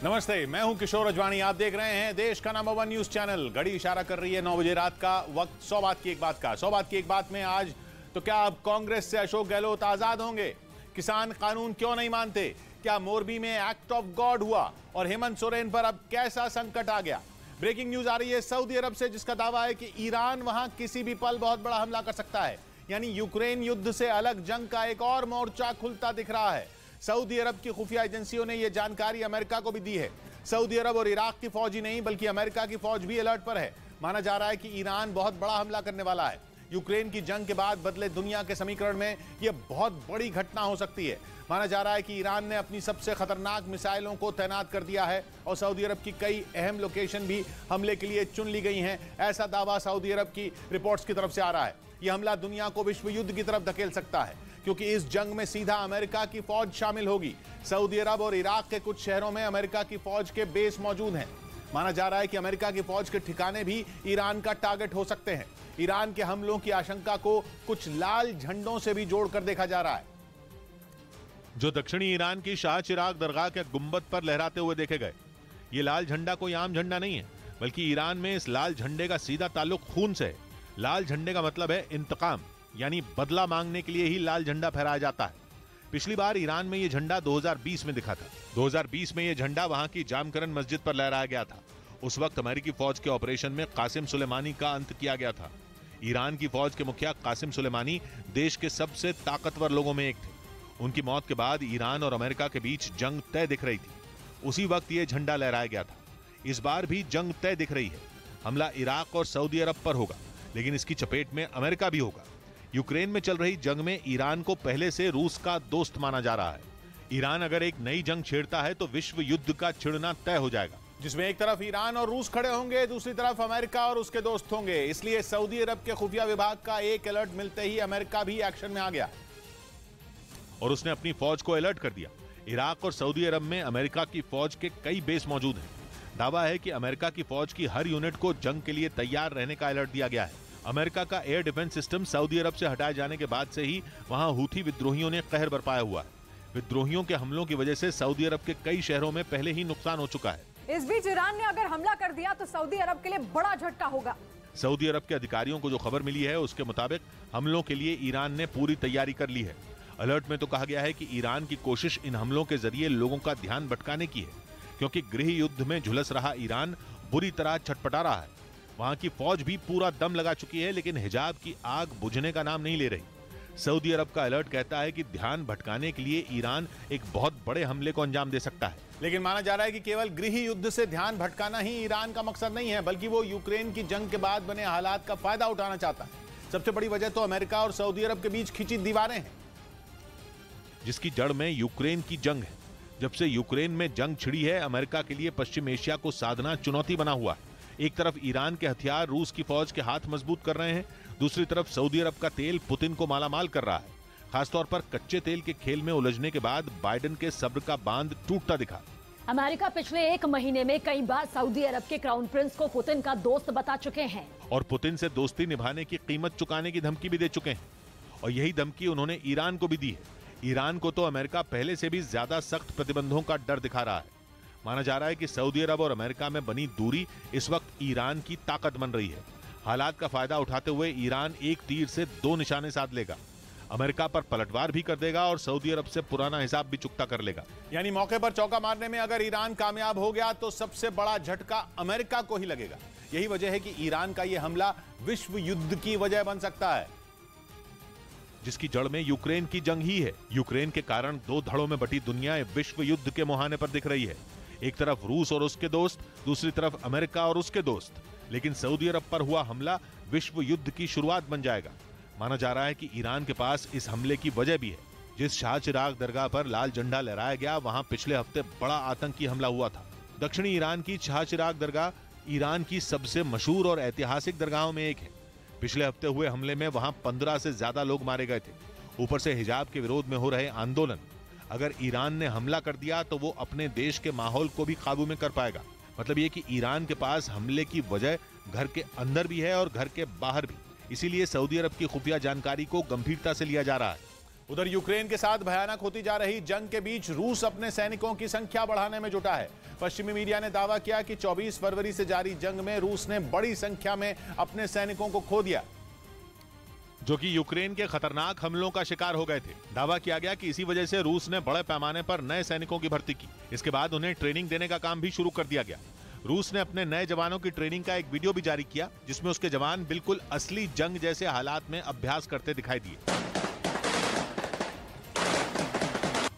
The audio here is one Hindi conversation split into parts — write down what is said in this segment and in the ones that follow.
नमस्ते, मैं हूं किशोर अजवाणी। आप देख रहे हैं देश का नंबर 1 न्यूज चैनल। घड़ी इशारा कर रही है 9 बजे रात का वक्त। 100 बात की एक बात का 100 बात की एक बात में आज तो क्या अब कांग्रेस से अशोक गहलोत आजाद होंगे? किसान कानून क्यों नहीं मानते? क्या मोरबी में एक्ट ऑफ गॉड हुआ और हेमंत सोरेन पर अब कैसा संकट आ गया? ब्रेकिंग न्यूज आ रही है सऊदी अरब से, जिसका दावा है कि ईरान वहां किसी भी पल बहुत बड़ा हमला कर सकता है। यानी यूक्रेन युद्ध से अलग जंग का एक और मोर्चा खुलता दिख रहा है। सऊदी अरब की खुफिया एजेंसियों ने यह जानकारी अमेरिका को भी दी है। सऊदी अरब और इराक की फौज ही नहीं बल्कि अमेरिका की फौज भी अलर्ट पर है। माना जा रहा है कि ईरान बहुत बड़ा हमला करने वाला है। यूक्रेन की जंग के बाद बदले दुनिया के समीकरण में यह बहुत बड़ी घटना हो सकती है। माना जा रहा है कि ईरान ने अपनी सबसे खतरनाक मिसाइलों को तैनात कर दिया है और सऊदी अरब की कई अहम लोकेशन भी हमले के लिए चुन ली गई हैं। ऐसा दावा सऊदी अरब की रिपोर्ट्स की तरफ से आ रहा है। यह हमला दुनिया को विश्व युद्ध की तरफ धकेल सकता है, क्योंकि इस जंग में सीधा अमेरिका की फौज शामिल होगी। सऊदी अरब और इराक के कुछ शहरों में अमेरिका की फौज के बेस मौजूद हैं। माना जा रहा है कि अमेरिका की फौज के ठिकाने भी ईरान का टारगेट हो सकते हैं। ईरान के हमलों की आशंका को कुछ लाल झंडों से भी जोड़कर देखा जा रहा है, जो दक्षिणी ईरान की शाह चिराग दरगाह के गुंबद पर लहराते हुए देखे गए। ये लाल झंडा कोई आम झंडा नहीं है, बल्कि ईरान में इस लाल झंडे का सीधा ताल्लुक खून से है। लाल झंडे का मतलब है इंतकाम, यानी बदला मांगने के लिए ही लाल झंडा फहराया जाता है। पिछली बार ईरान में यह झंडा 2020 में दिखा था। 2020 में यह झंडा वहां की जामकरन मस्जिद पर लहराया गया था। उस वक्त अमेरिकी फौज के ऑपरेशन में कासिम सुलेमानी का अंत किया गया था। ईरान की फौज के मुखिया कासिम सुलेमानी देश के सबसे ताकतवर लोगों में एक थे। उनकी मौत के बाद ईरान और अमेरिका के बीच जंग तय दिख रही थी। उसी वक्त यह झंडा लहराया गया था। इस बार भी जंग तय दिख रही है। हमला इराक और सऊदी अरब पर होगा, लेकिन इसकी चपेट में अमेरिका भी होगा। यूक्रेन में चल रही जंग में ईरान को पहले से रूस का दोस्त माना जा रहा है। ईरान अगर एक नई जंग छेड़ता है तो विश्व युद्ध का छिड़ना तय हो जाएगा, जिसमें एक तरफ ईरान और रूस खड़े होंगे, दूसरी तरफ अमेरिका और उसके दोस्त होंगे। इसलिए सऊदी अरब के खुफिया विभाग का एक अलर्ट मिलते ही अमेरिका भी एक्शन में आ गया और उसने अपनी फौज को अलर्ट कर दिया। इराक और सऊदी अरब में अमेरिका की फौज के कई बेस मौजूद हैं। दावा है कि अमेरिका की फौज की हर यूनिट को जंग के लिए तैयार रहने का अलर्ट दिया गया है। अमेरिका का एयर डिफेंस सिस्टम सऊदी अरब से हटाए जाने के बाद से ही वहां हूथी विद्रोहियों ने कहर बरपाया हुआ है। विद्रोहियों के हमलों की वजह से सऊदी अरब के कई शहरों में पहले ही नुकसान हो चुका है। इस बीच ईरान ने अगर हमला कर दिया तो सऊदी अरब के लिए बड़ा झटका होगा। सऊदी अरब के अधिकारियों को जो खबर मिली है उसके मुताबिक हमलों के लिए ईरान ने पूरी तैयारी कर ली है। अलर्ट में तो कहा गया है कि ईरान की कोशिश इन हमलों के जरिए लोगों का ध्यान भटकाने की है, क्योंकि गृह युद्ध में झुलस रहा ईरान बुरी तरह छटपटा रहा है। वहां की फौज भी पूरा दम लगा चुकी है, लेकिन हिजाब की आग बुझने का नाम नहीं ले रही। सऊदी अरब का अलर्ट कहता है कि ध्यान भटकाने के लिए ईरान एक बहुत बड़े हमले को अंजाम दे सकता है। लेकिन माना जा रहा है कि केवल गृह युद्ध से ध्यान भटकाना ही ईरान का मकसद नहीं है, बल्कि वो यूक्रेन की जंग के बाद बने हालात का फायदा उठाना चाहता है। सबसे बड़ी वजह तो अमेरिका और सऊदी अरब के बीच खिंची दीवारें हैं, जिसकी जड़ में यूक्रेन की जंग है। जब से यूक्रेन में जंग छिड़ी है, अमेरिका के लिए पश्चिम एशिया को साधना चुनौती बना हुआ है। एक तरफ ईरान के हथियार रूस की फौज के हाथ मजबूत कर रहे हैं, दूसरी तरफ सऊदी अरब का तेल पुतिन को मालामाल कर रहा है। खासतौर पर कच्चे तेल के खेल में उलझने के बाद बाइडेन के सब्र का बांध टूटता दिखा। अमेरिका पिछले 1 महीने में कई बार सऊदी अरब के क्राउन प्रिंस को पुतिन का दोस्त बता चुके हैं और पुतिन से दोस्ती निभाने की कीमत चुकाने की धमकी भी दे चुके हैं। और यही धमकी उन्होंने ईरान को भी दी है। ईरान को तो अमेरिका पहले से भी ज्यादा सख्त प्रतिबंधों का डर दिखा रहा है। माना जा रहा है कि सऊदी अरब और अमेरिका में बनी दूरी इस वक्त ईरान की ताकत बन रही है। हालात का फायदा उठाते हुए ईरान एक तीर से 2 निशाने साध लेगा। अमेरिका पर पलटवार भी कर देगा और सऊदी अरब से पुराना हिसाब भी चुकता कर लेगा। यानी मौके पर चौका मारने में अगर ईरान कामयाब हो गया तो सबसे बड़ा झटका अमेरिका को ही लगेगा। यही वजह है कि ईरान का यह हमला विश्व युद्ध की वजह बन सकता है, जिसकी जड़ में यूक्रेन की जंग ही है। यूक्रेन के कारण 2 धड़ों में बटी दुनिया विश्व युद्ध के मुहाने पर दिख रही है। एक तरफ रूस और उसके दोस्त, दूसरी तरफ अमेरिका और उसके दोस्त। लेकिन सऊदी अरब पर हुआ हमला विश्व युद्ध की शुरुआत बन जाएगा। माना जा रहा है कि ईरान के पास इस हमले की वजह भी है। जिस शाह चिराग दरगाह पर लाल झंडा लहराया गया, वहां पिछले हफ्ते बड़ा आतंकी हमला हुआ था। दक्षिणी ईरान की शाह चिराग दरगाह ईरान की सबसे मशहूर और ऐतिहासिक दरगाहों में एक है। पिछले हफ्ते हुए हमले में वहां 15 से ज्यादा लोग मारे गए थे। ऊपर से हिजाब के विरोध में हो रहे आंदोलन। अगर ईरान ने हमला कर दिया तो वो अपने देश के माहौल को भी काबू में कर पाएगा। मतलब ये कि ईरान के पास हमले की वजह घर के अंदर भी है और घर के बाहर भी। इसीलिए सऊदी अरब की खुफिया जानकारी को गंभीरता से लिया जा रहा है। उधर यूक्रेन के साथ भयानक होती जा रही जंग के बीच रूस अपने सैनिकों की संख्या बढ़ाने में जुटा है। पश्चिमी मीडिया ने दावा किया कि 24 फरवरी से जारी जंग में रूस ने बड़ी संख्या में अपने सैनिकों को खो दिया, जो कि यूक्रेन के खतरनाक हमलों का शिकार हो गए थे। दावा किया गया कि इसी वजह से रूस ने बड़े पैमाने पर नए सैनिकों की भर्ती की। इसके बाद उन्हें ट्रेनिंग देने का काम भी शुरू कर दिया गया। रूस ने अपने नए जवानों की ट्रेनिंग का एक वीडियो भी जारी किया, जिसमें उसके जवान बिल्कुल असली जंग जैसे हालात में अभ्यास करते दिखाई दिए।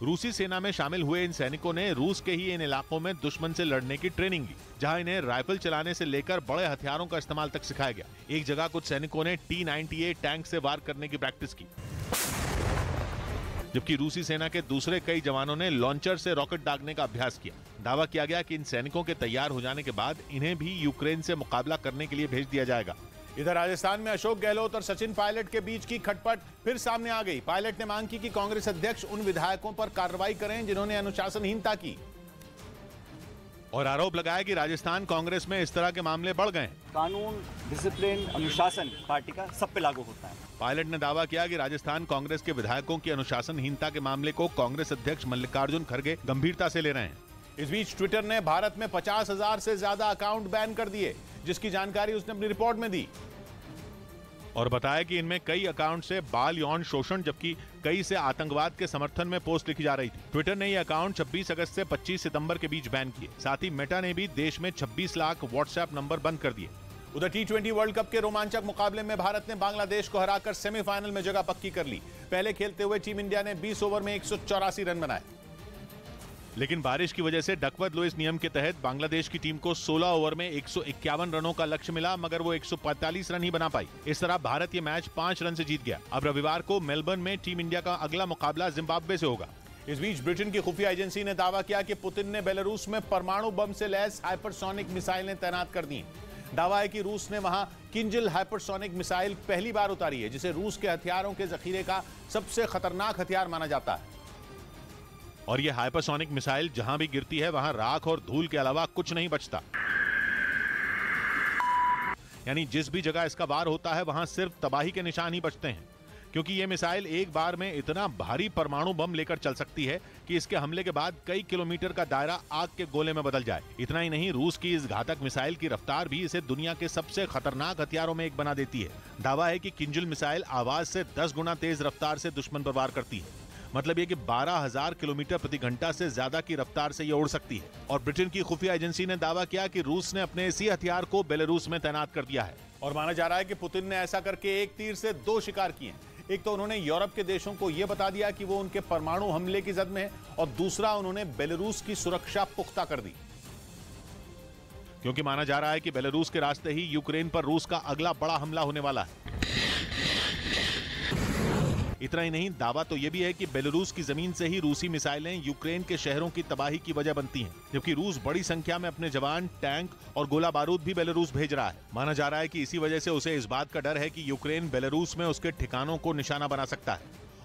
रूसी सेना में शामिल हुए इन सैनिकों ने रूस के ही इन इलाकों में दुश्मन से लड़ने की ट्रेनिंग ली, जहां इन्हें राइफल चलाने से लेकर बड़े हथियारों का इस्तेमाल तक सिखाया गया। एक जगह कुछ सैनिकों ने T-98 टैंक से वार करने की प्रैक्टिस की, जबकि रूसी सेना के दूसरे कई जवानों ने लॉन्चर से रॉकेट दागने का अभ्यास किया। दावा किया गया कि इन सैनिकों के तैयार हो जाने के बाद इन्हें भी यूक्रेन से मुकाबला करने के लिए भेज दिया जाएगा। इधर राजस्थान में अशोक गहलोत और सचिन पायलट के बीच की खटपट फिर सामने आ गई। पायलट ने मांग की कि कांग्रेस अध्यक्ष उन विधायकों पर कार्रवाई करें जिन्होंने अनुशासनहीनता की, और आरोप लगाया कि राजस्थान कांग्रेस में इस तरह के मामले बढ़ गए। कानून, डिसिप्लिन, अनुशासन पार्टी का सब पे लागू होता है। पायलट ने दावा किया कि राजस्थान कांग्रेस के विधायकों की अनुशासनहीनता के मामले को कांग्रेस अध्यक्ष मल्लिकार्जुन खड़गे गंभीरता से ले रहे हैं। इस बीच ट्विटर ने भारत में 50,000 से ज्यादा अकाउंट बैन कर दिए, जिसकी जानकारी उसने अपनी रिपोर्ट में दी, और बताया कि इनमें कई अकाउंट से बाल यौन शोषण जबकि कई से आतंकवाद के समर्थन में पोस्ट लिखी जा रही थी। ट्विटर ने ये अकाउंट 26 अगस्त से 25 सितंबर के बीच बैन किए। साथ ही मेटा ने भी देश में 26 लाख व्हाट्सएप नंबर बंद कर दिए। उधर T20 वर्ल्ड कप के रोमांचक मुकाबले में भारत ने बांग्लादेश को हराकर सेमीफाइनल में जगह पक्की कर ली। पहले खेलते हुए टीम इंडिया ने 20 ओवर में 184 रन बनाए, लेकिन बारिश की वजह से डकवर्थ लुईस नियम के तहत बांग्लादेश की टीम को 16 ओवर में 151 रनों का लक्ष्य मिला, मगर वो 145 रन ही बना पाई। इस तरह भारत ये मैच 5 रन से जीत गया। अब रविवार को मेलबर्न में टीम इंडिया का अगला मुकाबला जिम्बाब्वे से होगा। इस बीच ब्रिटेन की खुफिया एजेंसी ने दावा किया कि पुतिन ने बेलारूस में परमाणु बम से लैस हाइपरसोनिक मिसाइलें तैनात कर दी। दावा है कि रूस ने वहां किंजल हाइपरसोनिक मिसाइल पहली बार उतारी है, जिसे रूस के हथियारों के जखीरे का सबसे खतरनाक हथियार माना जाता है। और ये हाइपरसोनिक मिसाइल जहां भी गिरती है वहां राख और धूल के अलावा कुछ नहीं बचता। यानी जिस भी जगह इसका वार होता है वहां सिर्फ तबाही के निशान ही बचते हैं, क्योंकि ये मिसाइल एक बार में इतना भारी परमाणु बम लेकर चल सकती है कि इसके हमले के बाद कई किलोमीटर का दायरा आग के गोले में बदल जाए। इतना ही नहीं, रूस की इस घातक मिसाइल की रफ्तार भी इसे दुनिया के सबसे खतरनाक हथियारों में एक बना देती है। दावा है कि किंजल मिसाइल आवाज से 10 गुना तेज रफ्तार से दुश्मन पर वार करती है। मतलब ये कि 12,000 किलोमीटर प्रति घंटा से ज्यादा की रफ्तार से ये उड़ सकती है। और ब्रिटेन की खुफिया एजेंसी ने दावा किया कि रूस ने अपने इसी हथियार को बेलारूस में तैनात कर दिया है। और माना जा रहा है कि पुतिन ने ऐसा करके एक तीर से 2 शिकार किए। एक तो उन्होंने यूरोप के देशों को यह बता दिया कि वो उनके परमाणु हमले की जद में है, और दूसरा उन्होंने बेलारूस की सुरक्षा पुख्ता कर दी, क्योंकि माना जा रहा है कि बेलारूस के रास्ते ही यूक्रेन पर रूस का अगला बड़ा हमला होने वाला है। इतना ही नहीं, दावा तो यह भी है कि बेलारूस की जमीन से ही रूसी मिसाइलें यूक्रेन के शहरों की तबाही की वजह बनती हैं, जबकि रूस बड़ी संख्या में अपने जवान, टैंक और गोला बारूद भी बेलारूस भेज रहा है। माना जा रहा है कि इसी वजह से उसे इस बात का डर है कि यूक्रेन बेलारूस में उसके ठिकानों को निशाना बना सकता है,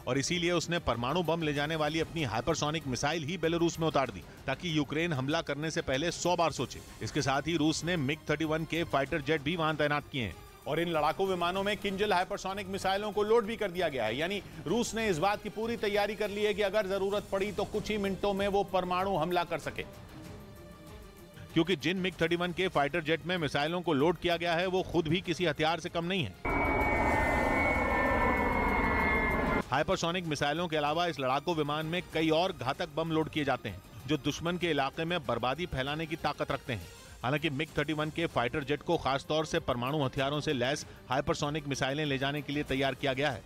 और इसीलिए उसने परमाणु बम ले जाने वाली अपनी हाइपरसोनिक मिसाइल ही बेलारूस में उतार दी, ताकि यूक्रेन हमला करने से पहले 100 बार सोचे। इसके साथ ही रूस ने MiG-31 के फाइटर जेट भी वहां तैनात किए हैं, और इन लड़ाकू विमानों में किंजल हाइपरसोनिक मिसाइलों को लोड भी कर दिया गया है। यानी रूस ने इस बात की पूरी तैयारी कर ली है कि अगर जरूरत पड़ी तो कुछ ही मिनटों में वो परमाणु हमला कर सके। क्योंकि जिन MiG-31 के फाइटर जेट में मिसाइलों को लोड किया गया है वो खुद भी किसी हथियार से कम नहीं है। हाइपरसोनिक मिसाइलों के अलावा इस लड़ाकू विमान में कई और घातक बम लोड किए जाते हैं, जो दुश्मन के इलाके में बर्बादी फैलाने की ताकत रखते हैं। हालांकि MiG-31 के फाइटर जेट को खासतौर से परमाणु हथियारों से लैस हाइपरसोनिक मिसाइलें ले जाने के लिए तैयार किया गया है,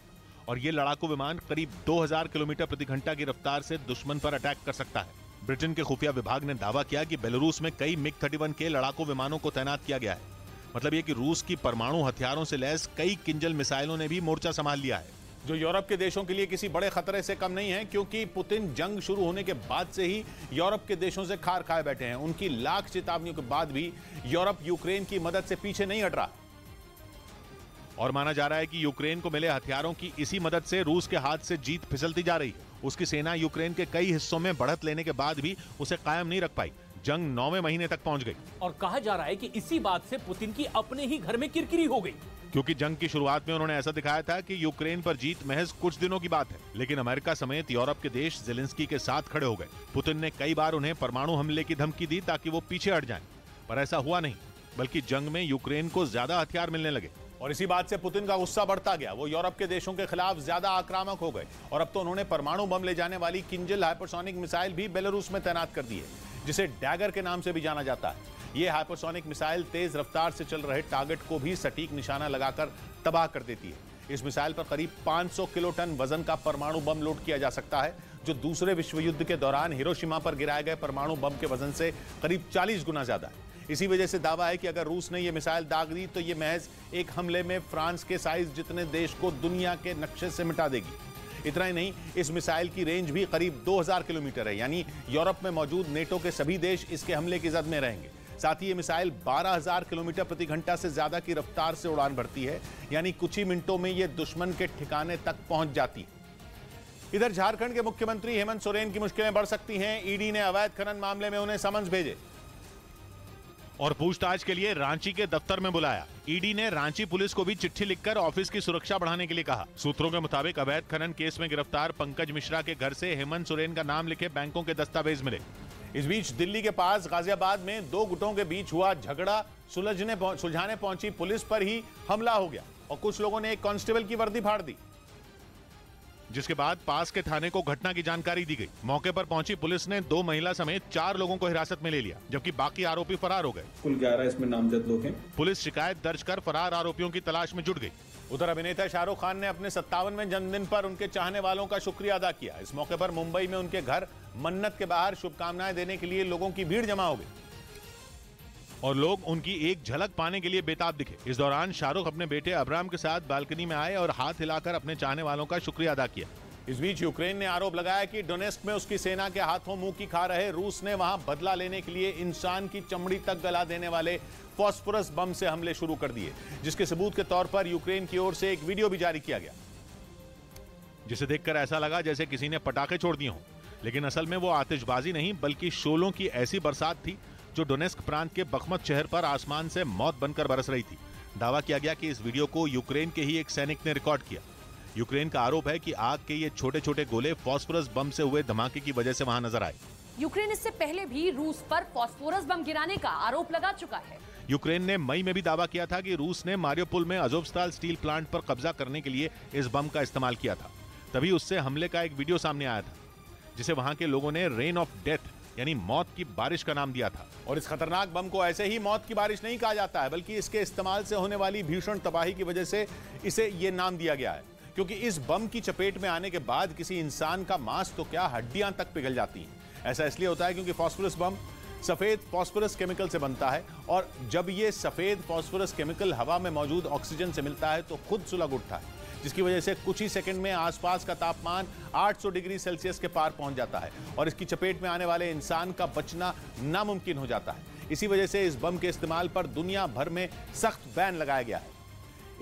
और ये लड़ाकू विमान करीब 2000 किलोमीटर प्रति घंटा की रफ्तार से दुश्मन पर अटैक कर सकता है। ब्रिटेन के खुफिया विभाग ने दावा किया कि बेलारूस में कई MiG-31 के लड़ाकू विमानों को तैनात किया गया है। मतलब ये कि रूस की परमाणु हथियारों से लैस कई किंजल मिसाइलों ने भी मोर्चा संभाल लिया है, जो यूरोप के देशों के लिए किसी बड़े खतरे से कम नहीं है, क्योंकि पुतिन जंग शुरू होने के बाद से ही यूरोप के देशों से खार खाए बैठे हैं। उनकी लाख चेतावनियों के बाद भी यूरोप यूक्रेन की मदद से पीछे नहीं हट रहा, और माना जा रहा है कि यूक्रेन को मिले हथियारों की इसी मदद से रूस के हाथ से जीत फिसलती जा रही है। उसकी सेना यूक्रेन के कई हिस्सों में बढ़त लेने के बाद भी उसे कायम नहीं रख पाई। जंग 9वें महीने तक पहुंच गई, और कहा जा रहा है कि इसी बात से पुतिन की अपने ही घर में किरकिरी हो गई। क्योंकि जंग की शुरुआत में उन्होंने ऐसा दिखाया था कि यूक्रेन पर जीत महज कुछ दिनों की बात है, लेकिन अमेरिका समेत यूरोप के देश ज़ेलेंस्की के साथ खड़े हो गए। पुतिन ने कई बार उन्हें परमाणु हमले की धमकी दी ताकि वो पीछे हट जाएं, पर ऐसा हुआ नहीं, बल्कि जंग में यूक्रेन को ज्यादा हथियार मिलने लगे। और इसी बात से पुतिन का गुस्सा बढ़ता गया। वो यूरोप के देशों के खिलाफ ज्यादा आक्रामक हो गए और अब तो उन्होंने परमाणु बम ले जाने वाली किंजल हाइपरसोनिक मिसाइल भी बेलारूस में तैनात कर दी है, जिसे डैगर के नाम से भी जाना जाता है। ये हाइपरसोनिक मिसाइल तेज रफ्तार से चल रहे टारगेट को भी सटीक निशाना लगाकर तबाह कर देती है। इस मिसाइल पर करीब 500 किलोटन वजन का परमाणु बम लोड किया जा सकता है, जो दूसरे विश्व युद्ध के दौरान हिरोशिमा पर गिराए गए परमाणु बम के वजन से करीब 40 गुना ज्यादा है। इसी वजह से दावा है कि अगर रूस ने यह मिसाइल दाग दी तो यह महज एक हमले में फ्रांस के साइज जितने देश को दुनिया के नक्शे से मिटा देगी। इतना ही नहीं, इस मिसाइल की रेंज भी करीब 2000 किलोमीटर है, यानी यूरोप में मौजूद नेटो के सभी देश इसके हमले की जद में रहेंगे। साथ ही ये मिसाइल 12000 किलोमीटर प्रति घंटा से ज्यादा की रफ्तार से उड़ान भरती है, यानी कुछ ही मिनटों में ये दुश्मन के ठिकाने तक पहुंच जाती है। इधर झारखंड के मुख्यमंत्री हेमंत सोरेन की मुश्किलें बढ़ सकती हैं। ईडी ने अवैध खनन मामले में उन्हें समन्स भेजे और पूछताछ के लिए रांची के दफ्तर में बुलाया। ईडी ने रांची पुलिस को भी चिट्ठी लिखकर ऑफिस की सुरक्षा बढ़ाने के लिए कहा। सूत्रों के मुताबिक अवैध खनन केस में गिरफ्तार पंकज मिश्रा के घर से हेमंत सोरेन का नाम लिखे बैंकों के दस्तावेज मिले। इस बीच दिल्ली के पास गाजियाबाद में दो गुटों के बीच हुआ झगड़ा सुलझाने पहुंची पुलिस पर ही हमला हो गया और कुछ लोगों ने एक कांस्टेबल की वर्दी फाड़ दी, जिसके बाद पास के थाने को घटना की जानकारी दी गई। मौके पर पहुंची पुलिस ने 2 महिला समेत 4 लोगों को हिरासत में ले लिया, जबकि बाकी आरोपी फरार हो गए। कुल 11 इसमें नामजद लोग हैं। पुलिस शिकायत दर्ज कर फरार आरोपियों की तलाश में जुट गई। उधर अभिनेता शाहरुख खान ने अपने 57वें जन्मदिन पर उनके चाहने वालों का शुक्रिया अदा किया। इस मौके पर मुंबई में उनके घर मन्नत के बाहर शुभकामनाएं देने के लिए लोगों की भीड़ जमा हो गई और लोग उनकी एक झलक पाने के लिए बेताब दिखे। इस दौरान शाहरुख अपने बेटे अब्राम के साथ बालकनी में आए और हाथ हिलाकर अपने चाहने वालों का शुक्रिया अदा किया। इस बीच यूक्रेन ने आरोप लगाया कि डोनेस्क में उसकी सेना के हाथों मुंह की खा रहे रूस ने वहां बदला लेने के लिए इंसान की चमड़ी तक गला देने वाले फास्फोरस बम से हमले शुरू कर दिए, जिसके सबूत के तौर पर यूक्रेन की ओर से एक वीडियो भी जारी किया गया, जिसे देखकर ऐसा लगा जैसे किसी ने पटाखे छोड़ दिए हों, लेकिन असल में वो आतिशबाजी नहीं बल्कि शोलों की ऐसी बरसात थी जो डोनेस्क प्रांत के बखमत शहर पर आसमान से मौत बनकर बरस रही थी। दावा किया गया कि इस वीडियो को यूक्रेन के ही एक सैनिक ने रिकॉर्ड किया। यूक्रेन का आरोप है कि आग के ये छोटे छोटे गोले फास्फोरस बम से हुए धमाके की वजह से वहां नजर आए। यूक्रेन इससे पहले भी रूस पर फास्फोरस बम गिराने का आरोप लगा चुका है। यूक्रेन ने मई में भी दावा किया था कि रूस ने मारियोपोल में अजोवस्ताल स्टील प्लांट पर कब्जा करने के लिए इस बम का इस्तेमाल किया था। तभी उससे हमले का एक वीडियो सामने आया था, जिसे वहां के लोगों ने रेन ऑफ डेथ यानी मौत की बारिश का नाम दिया था। और इस खतरनाक बम को ऐसे ही मौत की बारिश नहीं कहा जाता है, बल्कि इसके इस्तेमाल से होने वाली भीषण तबाही की वजह से इसे ये नाम दिया गया है, क्योंकि इस बम की चपेट में आने के बाद किसी इंसान का मांस तो क्या हड्डियां तक पिघल जाती हैं। ऐसा इसलिए होता है क्योंकि फास्फोरस बम सफेद फास्फोरस केमिकल से बनता है और जब ये सफेद फास्फोरस केमिकल हवा में मौजूद ऑक्सीजन से मिलता है तो खुद सुलग उठता है, जिसकी वजह से कुछ ही सेकंड में आसपास का तापमान 800 डिग्री सेल्सियस के पार पहुंच जाता है और इसकी चपेट में आने वाले इंसान का बचना नामुमकिन हो जाता है। इसी वजह से इस बम के इस्तेमाल पर दुनिया भर में सख्त बैन लगाया गया है।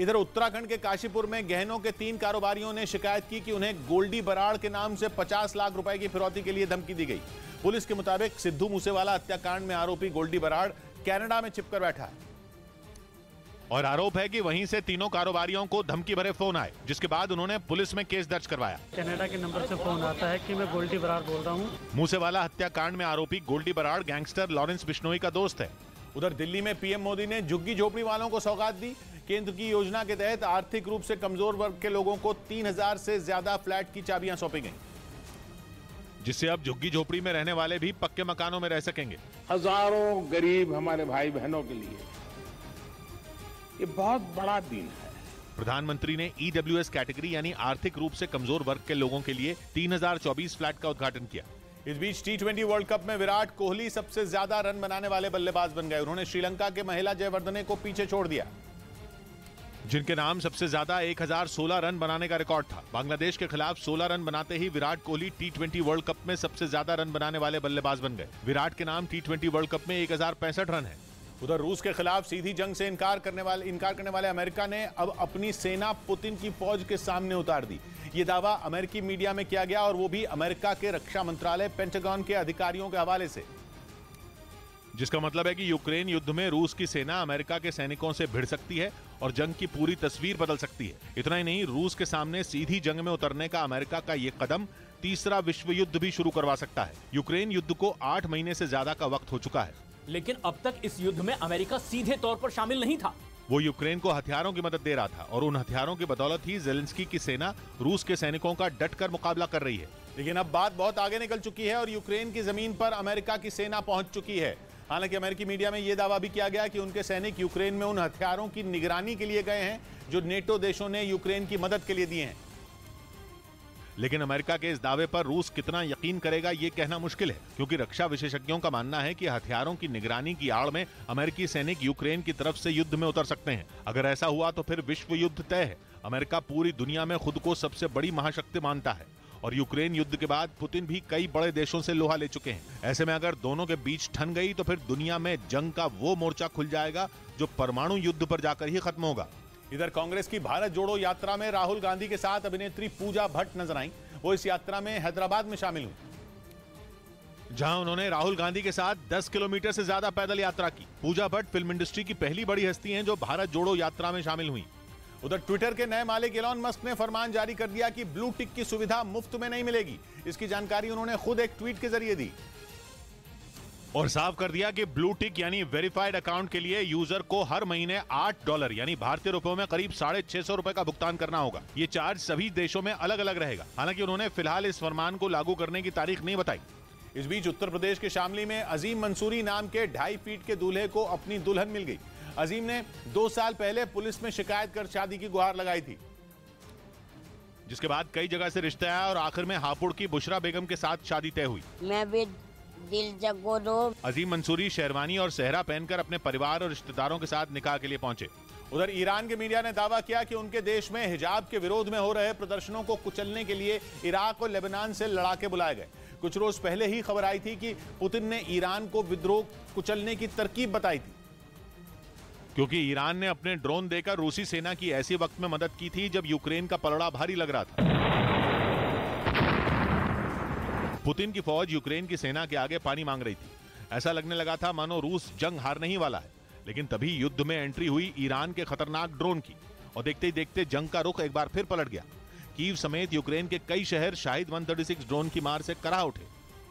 इधर उत्तराखंड के काशीपुर में गहनों के 3 कारोबारियों ने शिकायत की कि उन्हें गोल्डी बराड़ के नाम से 50 लाख रुपए की फिरौती के लिए धमकी दी गई। पुलिस के मुताबिक सिद्धू मूसेवाला हत्याकांड में आरोपी गोल्डी बराड़ कनाडा में छिपकर बैठा है और आरोप है कि वहीं से तीनों कारोबारियों को धमकी भरे फोन आए, जिसके बाद उन्होंने पुलिस में केस दर्ज करवाया। कनाडा के नंबर से फोन आता है कि मैं गोल्डी बराड़ बोल रहा हूँ। मूसेवाला हत्याकांड में आरोपी गोल्डी बराड़ गैंगस्टर लॉरेंस बिश्नोई का दोस्त है। उधर दिल्ली में पीएम मोदी ने झुग्गी झोपड़ी वालों को सौगात दी। केंद्र की योजना के तहत आर्थिक रूप से कमजोर वर्ग के लोगों को 3000 से ज्यादा फ्लैट की चाबियां सौंपी गई, जिससे अब झुग्गी झोपड़ी में रहने वाले भी पक्के मकानों में रह सकेंगे। हजारों गरीब हमारे भाई बहनों के लिए ये बहुत बड़ा दिन है। प्रधानमंत्री ने ईडब्ल्यूएस कैटेगरी यानी आर्थिक रूप से कमजोर वर्ग के लोगों के लिए 3024 फ्लैट का उद्घाटन किया। इस बीच T20 वर्ल्ड कप में विराट कोहली सबसे ज्यादा रन बनाने वाले बल्लेबाज बन गए। उन्होंने श्रीलंका के महिला जयवर्धने को पीछे छोड़ दिया, जिनके नाम सबसे ज्यादा 1016 रन बनाने का रिकॉर्ड था। बांग्लादेश के खिलाफ 16 रन बनाते ही Virat Kohli T20 world cup में सबसे ज्यादा रन बनाने वाले बल्लेबाज बन गए। विराट के नाम T20 वर्ल्ड कप में 1065 रन है। उधर रूस के खिलाफ सीधी जंग से इनकार करने वाले अमेरिका ने अब अपनी सेना पुतिन की फौज के सामने उतार दी। ये दावा अमेरिकी मीडिया में किया गया और वो भी अमेरिका के रक्षा मंत्रालय पेंटागन के अधिकारियों के हवाले से, जिसका मतलब है कि यूक्रेन युद्ध में रूस की सेना अमेरिका के सैनिकों से भिड़ सकती है और जंग की पूरी तस्वीर बदल सकती है। इतना ही नहीं, रूस के सामने सीधी जंग में उतरने का अमेरिका का ये कदम तीसरा विश्व युद्ध भी शुरू करवा सकता है। यूक्रेन युद्ध को 8 महीने से ज्यादा का वक्त हो चुका है, लेकिन अब तक इस युद्ध में अमेरिका सीधे तौर पर शामिल नहीं था। वो यूक्रेन को हथियारों की मदद दे रहा था और उन हथियारों की बदौलत ही जेलेंस्की की सेना रूस के सैनिकों का डटकर मुकाबला कर रही है। लेकिन अब बात बहुत आगे निकल चुकी है और यूक्रेन की जमीन पर अमेरिका की सेना पहुंच चुकी है। हालांकि अमेरिकी मीडिया में यह दावा भी किया गया कि उनके सैनिक यूक्रेन में उन हथियारों की निगरानी के लिए गए हैं जो नेटो देशों ने यूक्रेन की मदद के लिए दिए हैं। लेकिन अमेरिका के इस दावे पर रूस कितना यकीन करेगा ये कहना मुश्किल है, क्योंकि रक्षा विशेषज्ञों का मानना है कि हथियारों की निगरानी की आड़ में अमेरिकी सैनिक यूक्रेन की तरफ से युद्ध में उतर सकते हैं। अगर ऐसा हुआ तो फिर विश्व युद्ध तय है। अमेरिका पूरी दुनिया में खुद को सबसे बड़ी महाशक्ति मानता है और यूक्रेन युद्ध के बाद पुतिन भी कई बड़े देशों से लोहा ले चुके हैं। ऐसे में अगर दोनों के बीच ठन गई तो फिर दुनिया में जंग का वो मोर्चा खुल जाएगा जो परमाणु युद्ध पर जाकर ही खत्म होगा। इधर कांग्रेस की भारत जोड़ो यात्रा में राहुल गांधी के साथ अभिनेत्री पूजा भट्ट नजर आई। वो इस यात्रा में हैदराबाद में शामिल हुई, जहां उन्होंने राहुल गांधी के साथ 10 किलोमीटर से ज्यादा पैदल यात्रा की। पूजा भट्ट फिल्म इंडस्ट्री की पहली बड़ी हस्ती हैं जो भारत जोड़ो यात्रा में शामिल हुई। उधर ट्विटर के नए मालिक एलॉन मस्क ने फरमान जारी कर दिया कि ब्लू टिक की सुविधा मुफ्त में नहीं मिलेगी। इसकी जानकारी उन्होंने खुद एक ट्वीट के जरिए दी और साफ कर दिया कि ब्लू टिक यानी वेरीफाइड अकाउंट के लिए यूजर को हर महीने $8 यानी भारतीय रुपयों में करीब 650 रुपए का भुगतान करना होगा। ये चार्ज सभी देशों में अलग अलग रहेगा। हालांकि उन्होंने फिलहाल इस फरमान को लागू करने की तारीख नहीं बताई। इस बीच उत्तर प्रदेश के शामली में अजीम मंसूरी नाम के 2.5 फीट के दूल्हे को अपनी दुल्हन मिल गई। अजीम ने 2 साल पहले पुलिस में शिकायत कर शादी की गुहार लगाई थी, जिसके बाद कई जगह से रिश्ते आया और आखिर में हापुड़ की बुशरा बेगम के साथ शादी तय हुई। मैं भी दिल जगो दो। अजीम मंसूरी शेरवानी और सेहरा पहनकर अपने परिवार और रिश्तेदारों के साथ निकाह के लिए पहुंचे। उधर ईरान के मीडिया ने दावा किया कि उनके देश में हिजाब के विरोध में हो रहे प्रदर्शनों को कुचलने के लिए इराक और लेबनान से लड़ाके बुलाए गए। कुछ रोज पहले ही खबर आई थी कि पुतिन ने ईरान को विद्रोह कुचलने की तरकीब बताई थी, क्योंकि ईरान ने अपने ड्रोन देकर रूसी सेना की ऐसी वक्त में मदद की थी जब यूक्रेन का पलड़ा भारी लग रहा था। पुतिन की फौज यूक्रेन की सेना के आगे पानी मांग रही थी। ऐसा लगने लगा था मानो रूस जंग हारने ही वाला है। लेकिन तभी युद्ध में एंट्री हुई ईरान के खतरनाक ड्रोन की और देखते ही देखते जंग का रुख एक बार फिर पलट गया। कीव समेत यूक्रेन के कई शहर शाहिद 136 ड्रोन की मार से करा उठे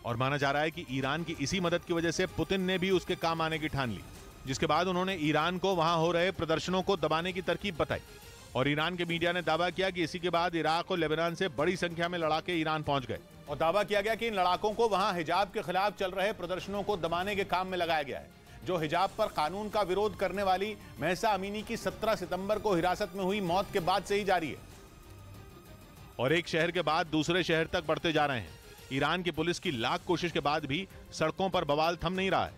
और माना जा रहा है कि ईरान की इसी मदद की वजह से पुतिन ने भी उसके काम आने की ठान ली, जिसके बाद उन्होंने ईरान को वहां हो रहे प्रदर्शनों को दबाने की तरकीब बताई। और ईरान के मीडिया ने दावा किया कि इसी के बाद इराक और लेबनान से बड़ी संख्या में लड़ाके ईरान पहुंच गए और दावा किया गया कि इन लड़ाकों को वहां हिजाब के खिलाफ चल रहे प्रदर्शनों को दबाने के काम में लगाया गया है। जो हिजाब पर कानून का विरोध करने वाली महसा अमीनी की 17 सितंबर को हिरासत में हुई मौत के बाद से ही जारी है और एक शहर के बाद दूसरे शहर तक बढ़ते जा रहे हैं। ईरान की पुलिस की लाख कोशिश के बाद भी सड़कों पर बवाल थम नहीं रहा है।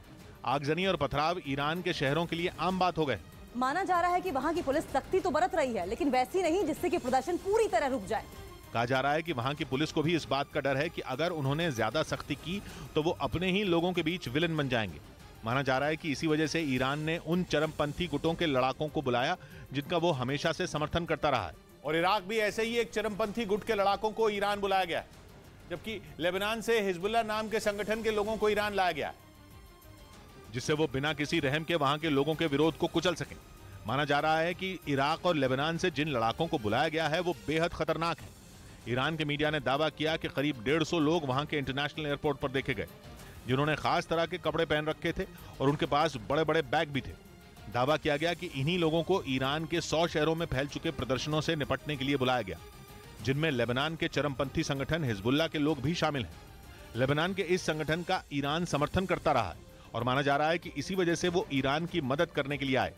आगजनी और पथराव ईरान के शहरों के लिए आम बात हो गए। माना जा रहा है कि वहां की पुलिस सख्ती तो बरत रही है, लेकिन वैसी नहीं जिससे कि प्रदर्शन पूरी तरह रुक जाए। कहा जा रहा है कि वहां की पुलिस को भी इस बात का डर है कि अगर उन्होंने ज्यादा सख्ती की तो वो अपने ही लोगों के बीच विलन बन जाएंगे। माना जा रहा है कि इसी वजह से ईरान ने उन चरमपंथी गुटों के लड़ाकों को बुलाया जिनका वो हमेशा से समर्थन करता रहा है। और इराक भी ऐसे ही एक चरमपंथी गुट के लड़ाकों को ईरान बुलाया गया है, जबकि लेबनान से हिजबुल्लाह नाम के संगठन के लोगों को ईरान लाया गया, जिससे वो बिना किसी रहम के वहां के लोगों के विरोध को कुचल सकें। माना जा रहा है कि इराक और लेबनान से जिन लड़ाकों को बुलाया गया है वो बेहद खतरनाक है। ईरान के मीडिया ने दावा किया कि करीब 150 लोग वहां के इंटरनेशनल एयरपोर्ट पर देखे गए, जिन्होंने खास तरह के कपड़े पहन रखे थे और उनके पास बड़े बड़े बैग भी थे। दावा किया गया कि इन्हीं लोगों को ईरान के 100 शहरों में फैल चुके प्रदर्शनों से निपटने के लिए बुलाया गया, जिनमें लेबनान के चरमपंथी संगठन हिजबुल्लाह के लोग भी शामिल हैं। लेबनान के इस संगठन का ईरान समर्थन करता रहा है और माना जा रहा है कि इसी वजह से वो ईरान की मदद करने के लिए आए।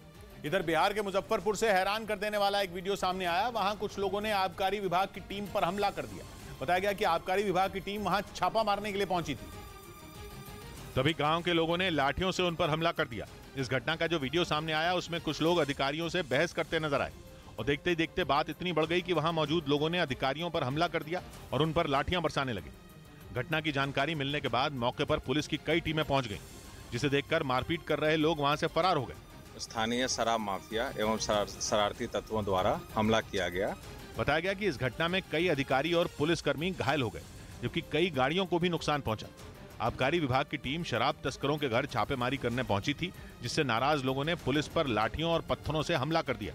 इधर बिहार के मुजफ्फरपुर से हैरान कर देने वाला एक वीडियो सामने आया। वहां कुछ लोगों ने आबकारी विभाग की टीम पर हमला कर दिया। बताया गया कि आबकारी विभाग की टीम वहां छापा मारने के लिए पहुंची थी, तभी गांव के लोगों ने लाठियों से उन पर हमला कर दिया। इस घटना का जो वीडियो सामने आया उसमें कुछ लोग अधिकारियों से बहस करते नजर आए और देखते ही देखते बात इतनी बढ़ गई कि वहां मौजूद लोगों ने अधिकारियों पर हमला कर दिया और उन पर लाठियां बरसाने लगे। घटना की जानकारी मिलने के बाद मौके पर पुलिस की कई टीमें पहुंच गईं, जिसे देखकर मारपीट कर रहे लोग वहां से फरार हो गए। स्थानीय शराब माफिया एवं शरारती तत्वों द्वारा हमला किया गया। बताया गया कि इस घटना में कई अधिकारी और पुलिसकर्मी घायल हो गए, जबकि कई गाड़ियों को भी नुकसान पहुंचा। आबकारी विभाग की टीम शराब तस्करों के घर छापेमारी करने पहुंची थी, जिससे नाराज लोगों ने पुलिस पर लाठियों और पत्थरों से हमला कर दिया।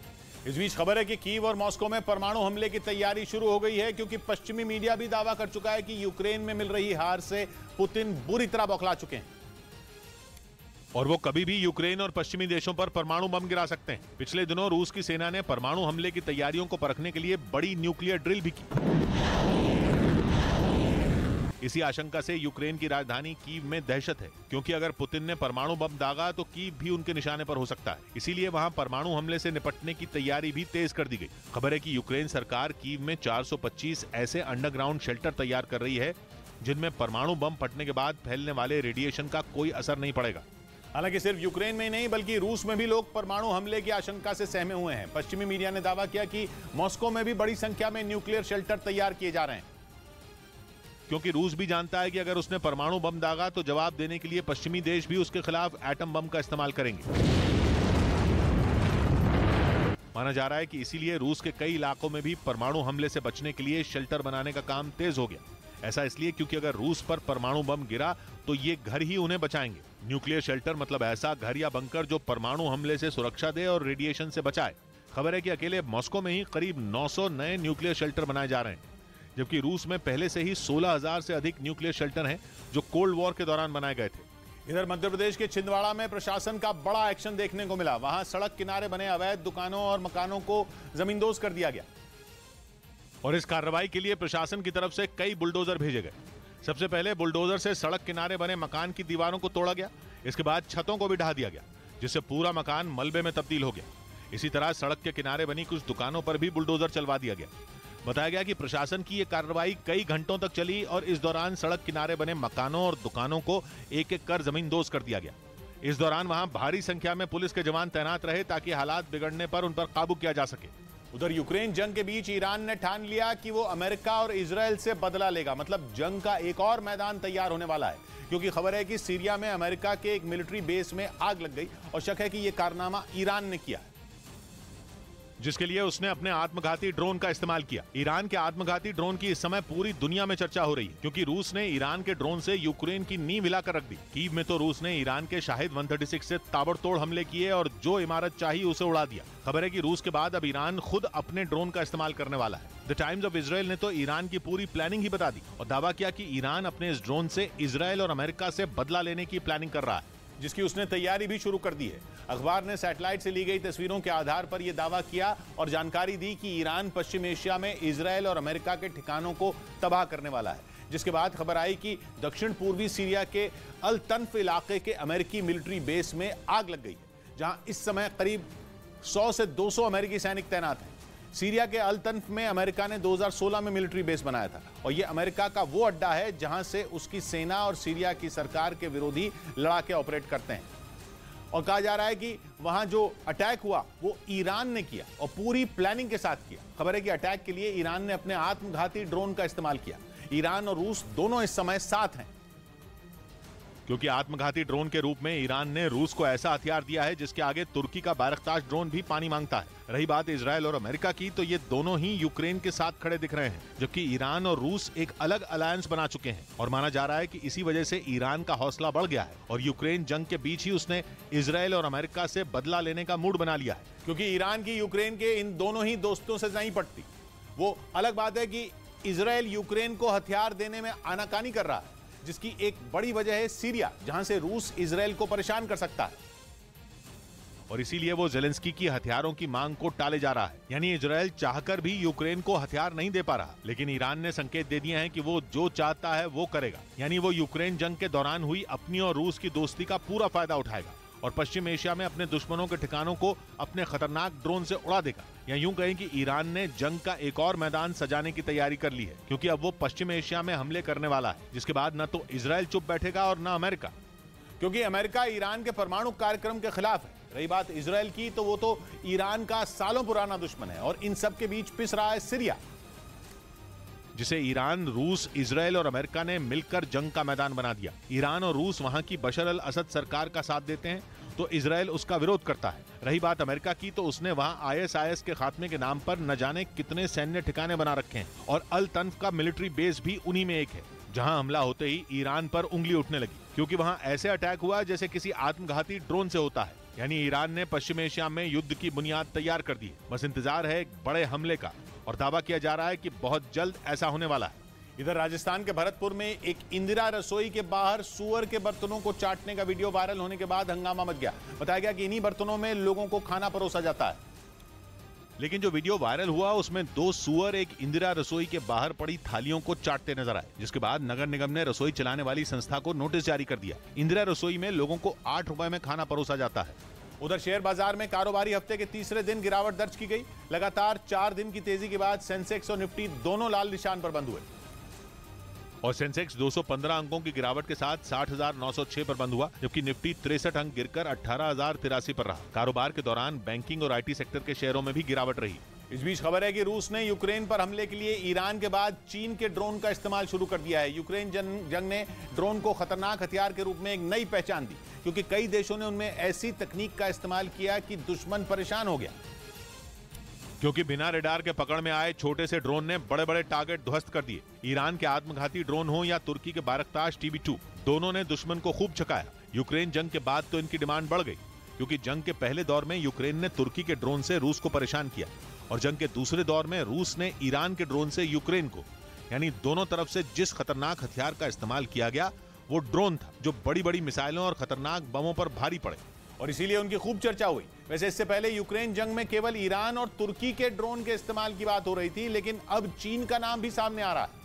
इस बीच खबर है कि कीव और मॉस्को में परमाणु हमले की तैयारी शुरू हो गई है, क्योंकि पश्चिमी मीडिया भी दावा कर चुका है कि यूक्रेन में मिल रही हार से पुतिन बुरी तरह बौखला चुके हैं और वो कभी भी यूक्रेन और पश्चिमी देशों पर परमाणु बम गिरा सकते हैं। पिछले दिनों रूस की सेना ने परमाणु हमले की तैयारियों को परखने के लिए बड़ी न्यूक्लियर ड्रिल भी की। इसी आशंका से यूक्रेन की राजधानी कीव में दहशत है, क्योंकि अगर पुतिन ने परमाणु बम दागा तो कीव भी उनके निशाने पर हो सकता है। इसीलिए वहां परमाणु हमले से निपटने की तैयारी भी तेज कर दी गई। खबर है कि यूक्रेन सरकार कीव में 425 ऐसे अंडरग्राउंड शेल्टर तैयार कर रही है जिनमें परमाणु बम फटने के बाद फैलने वाले रेडिएशन का कोई असर नहीं पड़ेगा। हालांकि सिर्फ यूक्रेन में ही नहीं बल्कि रूस में भी लोग परमाणु हमले की आशंका से सहमे हुए हैं। पश्चिमी मीडिया ने दावा किया कि मॉस्को में भी बड़ी संख्या में न्यूक्लियर शेल्टर तैयार किए जा रहे हैं, क्योंकि रूस भी जानता है कि अगर उसने परमाणु बम दागा तो जवाब देने के लिए पश्चिमी देश भी उसके खिलाफ एटम बम का इस्तेमाल करेंगे। माना जा रहा है कि इसीलिए रूस के कई इलाकों में भी परमाणु हमले से बचने के लिए शेल्टर बनाने का काम तेज हो गया। ऐसा इसलिए क्योंकि अगर रूस पर परमाणु बम गिरा तो ये घर ही उन्हें बचाएंगे। न्यूक्लियर शेल्टर मतलब ऐसा घर या बंकर जो परमाणु हमले से सुरक्षा दे और रेडिएशन से बचाए। खबर है कि अकेले मॉस्को में ही करीब 900 नए न्यूक्लियर शेल्टर बनाए जा रहे हैं, जबकि रूस में पहले से ही 16,000 से अधिक न्यूक्लियर शेल्टर हैं जो कोल्ड वॉर के दौरान बनाए गए थे। इधर मध्य प्रदेश के छिंदवाड़ा में प्रशासन का बड़ा एक्शन देखने को मिला। वहां सड़क किनारे बने अवैध दुकानों और मकानों को जमींदोज कर दिया गया और इस कार्रवाई के लिए प्रशासन की तरफ से कई बुलडोजर भेजे गए। सबसे पहले बुलडोजर से सड़क किनारे बने मकान की दीवारों को तोड़ा गया। इसके बाद छतों को भी ढहा दिया गया, जिससे पूरा मकान मलबे में तब्दील हो गया। इसी तरह सड़क के किनारे बनी कुछ दुकानों पर भी बुलडोजर चलवा दिया गया। बताया गया कि प्रशासन की यह कार्रवाई कई घंटों तक चली और इस दौरान सड़क किनारे बने मकानों और दुकानों को एक एक कर जमींदोज कर दिया गया। इस दौरान वहां भारी संख्या में पुलिस के जवान तैनात रहे ताकि हालात बिगड़ने पर उन पर काबू किया जा सके। उधर यूक्रेन जंग के बीच ईरान ने ठान लिया कि वो अमेरिका और इजराइल से बदला लेगा। मतलब जंग का एक और मैदान तैयार होने वाला है, क्योंकि खबर है कि सीरिया में अमेरिका के एक मिलिट्री बेस में आग लग गई और शक है कि यह कारनामा ईरान ने किया है, जिसके लिए उसने अपने आत्मघाती ड्रोन का इस्तेमाल किया। ईरान के आत्मघाती ड्रोन की इस समय पूरी दुनिया में चर्चा हो रही है, क्योंकि रूस ने ईरान के ड्रोन से यूक्रेन की नींव हिलाकर रख दी। कीव में तो रूस ने ईरान के शाहिद 136 से ताबड़तोड़ हमले किए और जो इमारत चाहिए उसे उड़ा दिया। खबर है कि रूस के बाद अब ईरान खुद अपने ड्रोन का इस्तेमाल करने वाला है। द टाइम्स ऑफ इजराइल ने तो ईरान की पूरी प्लानिंग ही बता दी और दावा किया कि ईरान अपने इस ड्रोन से इजराइल और अमेरिका से बदला लेने की प्लानिंग कर रहा है, जिसकी उसने तैयारी भी शुरू कर दी है। अखबार ने सैटेलाइट से ली गई तस्वीरों के आधार पर यह दावा किया और जानकारी दी कि ईरान पश्चिम एशिया में इजराइल और अमेरिका के ठिकानों को तबाह करने वाला है। जिसके बाद खबर आई कि दक्षिण पूर्वी सीरिया के अल तन्फ इलाके के अमेरिकी मिलिट्री बेस में आग लग गई है, जहां इस समय करीब 100 से 200 अमेरिकी सैनिक तैनात हैं। सीरिया के अल तन्फ में अमेरिका ने 2016 में मिलिट्री बेस बनाया था और यह अमेरिका का वो अड्डा है जहां से उसकी सेना और सीरिया की सरकार के विरोधी लड़ाके ऑपरेट करते हैं। और कहा जा रहा है कि वहां जो अटैक हुआ वो ईरान ने किया और पूरी प्लानिंग के साथ किया। खबर है कि अटैक के लिए ईरान ने अपने आत्मघाती ड्रोन का इस्तेमाल किया। ईरान और रूस दोनों इस समय साथ हैं, क्योंकि आत्मघाती ड्रोन के रूप में ईरान ने रूस को ऐसा हथियार दिया है जिसके आगे तुर्की का बारकताश ड्रोन भी पानी मांगता है। रही बात इजराइल और अमेरिका की, तो ये दोनों ही यूक्रेन के साथ खड़े दिख रहे हैं, जबकि ईरान और रूस एक अलग अलायंस बना चुके हैं और माना जा रहा है कि इसी वजह से ईरान का हौसला बढ़ गया है और यूक्रेन जंग के बीच ही उसने इजराइल और अमेरिका से बदला लेने का मूड बना लिया है। क्योंकि ईरान की यूक्रेन के इन दोनों ही दोस्तों से नहीं पड़ती। वो अलग बात है कि इजराइल यूक्रेन को हथियार देने में आनाकानी कर रहा है, जिसकी एक बड़ी वजह है सीरिया, जहां से रूस इजराइल को परेशान कर सकता है और इसीलिए वो जेलेंस्की की हथियारों की मांग को टाले जा रहा है। यानी इजराइल चाहकर भी यूक्रेन को हथियार नहीं दे पा रहा, लेकिन ईरान ने संकेत दे दिए हैं कि वो जो चाहता है वो करेगा। यानी वो यूक्रेन जंग के दौरान हुई अपनी और रूस की दोस्ती का पूरा फायदा उठाएगा और पश्चिम एशिया में अपने दुश्मनों के ठिकानों को अपने खतरनाक ड्रोन से उड़ा देगा। या यूं कहें कि ईरान ने जंग का एक और मैदान सजाने की तैयारी कर ली है, क्योंकि अब वो पश्चिम एशिया में हमले करने वाला है, जिसके बाद न तो इजराइल चुप बैठेगा और न अमेरिका, क्योंकि अमेरिका ईरान के परमाणु कार्यक्रम के खिलाफ है। रही बात इजराइल की, तो वो तो ईरान का सालों पुराना दुश्मन है और इन सब के बीच पिस रहा है सीरिया, जिसे ईरान, रूस, इजराइल और अमेरिका ने मिलकर जंग का मैदान बना दिया। ईरान और रूस वहां की बशर अल असद सरकार का साथ देते हैं तो इजराइल उसका विरोध करता है। रही बात अमेरिका की, तो उसने वहां ISIS के खात्मे के नाम पर न जाने कितने सैन्य ठिकाने बना रखे हैं और अल तन्फ का मिलिट्री बेस भी उन्हीं में एक है, जहां हमला होते ही ईरान पर उंगली उठने लगी, क्योंकि वहां ऐसे अटैक हुआ जैसे किसी आत्मघाती ड्रोन से होता है। यानी ईरान ने पश्चिम एशिया में युद्ध की बुनियाद तैयार कर दी है। बस इंतजार है एक बड़े हमले का और दावा किया जा रहा है कि बहुत जल्द ऐसा होने वाला है। इधर राजस्थान के भरतपुर में एक इंदिरा रसोई के बाहर सुअर के बर्तनों को चाटने का वीडियो वायरल होने के बाद हंगामा मच गया। बताया गया कि इन्हीं बर्तनों में लोगों को खाना परोसा जाता है। लेकिन जो वीडियो वायरल हुआ उसमें 2 सुअर एक इंदिरा रसोई के बाहर पड़ी थालियों को चाटते नजर आए, जिसके बाद नगर निगम ने रसोई चलाने वाली संस्था को नोटिस जारी कर दिया। इंदिरा रसोई में लोगों को 8 रुपए में खाना परोसा जाता है। उधर शेयर बाजार में कारोबारी हफ्ते के तीसरे दिन गिरावट दर्ज की गई। लगातार 4 दिन की तेजी के बाद सेंसेक्स और निफ्टी दोनों लाल निशान पर बंद हुए और सेंसेक्स 215 अंकों की गिरावट के साथ 60,906 पर बंद हुआ, जबकि निफ्टी 63 अंक गिरकर 18,083 पर रहा। कारोबार के दौरान बैंकिंग और आईटी सेक्टर के शेयरों में भी गिरावट रही। इस बीच खबर है कि रूस ने यूक्रेन पर हमले के लिए ईरान के बाद चीन के ड्रोन का इस्तेमाल शुरू कर दिया है। यूक्रेन जंग ने ड्रोन को खतरनाक हथियार के रूप में एक नई पहचान दी, क्योंकि कई देशों ने उनमें ऐसी तकनीक का इस्तेमाल किया कि दुश्मन परेशान हो गया। क्योंकि बिना रडार के पकड़ में आए छोटे से ड्रोन ने बड़े बड़े टारगेट ध्वस्त कर दिए। ईरान के आत्मघाती ड्रोन हो या तुर्की के बारकताश TB2, दोनों ने दुश्मन को खूब छकाया। यूक्रेन जंग के बाद तो इनकी डिमांड बढ़ गई, क्योंकि जंग के पहले दौर में यूक्रेन ने तुर्की के ड्रोन से रूस को परेशान किया और जंग के दूसरे दौर में रूस ने ईरान के ड्रोन से यूक्रेन को, यानी दोनों तरफ से जिस खतरनाक हथियार का इस्तेमाल किया गया वो ड्रोन था, जो बड़ी बड़ी मिसाइलों और खतरनाक बमों पर भारी पड़े और इसीलिए उनकी खूब चर्चा हुई। वैसे इससे पहले यूक्रेन जंग में केवल ईरान और तुर्की के ड्रोन के इस्तेमाल की बात हो रही थी, लेकिन अब चीन का नाम भी सामने आ रहा है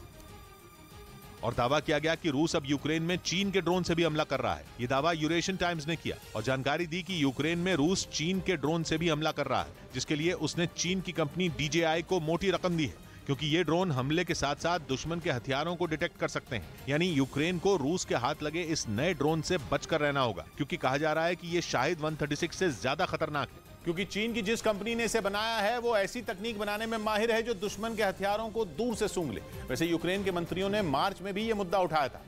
और दावा किया गया कि रूस अब यूक्रेन में चीन के ड्रोन से भी हमला कर रहा है। ये दावा यूरेशियन टाइम्स ने किया और जानकारी दी कि यूक्रेन में रूस चीन के ड्रोन से भी हमला कर रहा है, जिसके लिए उसने चीन की कंपनी DJI को मोटी रकम दी है, क्योंकि ये ड्रोन हमले के साथ साथ दुश्मन के हथियारों को डिटेक्ट कर सकते हैं। यानी यूक्रेन को रूस के हाथ लगे इस नए ड्रोन से बचकर रहना होगा, क्योंकि कहा जा रहा है कि ये शाहिद 136 से ज्यादा खतरनाक है। क्योंकि चीन की जिस कंपनी ने इसे बनाया है वो ऐसी तकनीक बनाने में माहिर है जो दुश्मन के हथियारों को दूर से सूंघ ले। वैसे यूक्रेन के मंत्रियों ने मार्च में भी ये मुद्दा उठाया था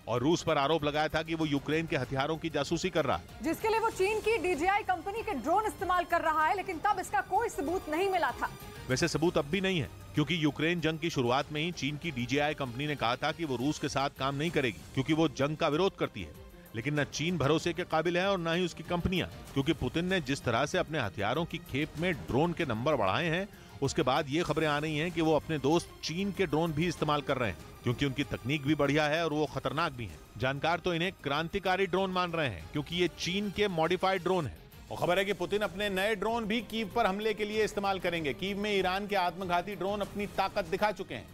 और रूस पर आरोप लगाया था कि वो यूक्रेन के हथियारों की जासूसी कर रहा है, जिसके लिए वो चीन की DJI कंपनी के ड्रोन इस्तेमाल कर रहा है, लेकिन तब इसका कोई सबूत नहीं मिला था। वैसे सबूत अब भी नहीं है, क्योंकि यूक्रेन जंग की शुरुआत में ही चीन की DJI कंपनी ने कहा था कि वो रूस के साथ काम नहीं करेगी, क्योंकि वो जंग का विरोध करती है। लेकिन न चीन भरोसे के काबिल है और न ही उसकी कंपनियां, क्योंकि पुतिन ने जिस तरह से अपने हथियारों की खेप में ड्रोन के नंबर बढ़ाए हैं, उसके बाद ये खबरें आ रही हैं कि वो अपने दोस्त चीन के ड्रोन भी इस्तेमाल कर रहे हैं, क्योंकि उनकी तकनीक भी बढ़िया है और वो खतरनाक भी है। जानकार तो इन्हें क्रांतिकारी ड्रोन मान रहे हैं, क्योंकि ये चीन के मॉडिफाइड ड्रोन है। और खबर है कि पुतिन अपने नए ड्रोन भी कीव पर हमले के लिए इस्तेमाल करेंगे। कीव में ईरान के आत्मघाती ड्रोन अपनी ताकत दिखा चुके हैं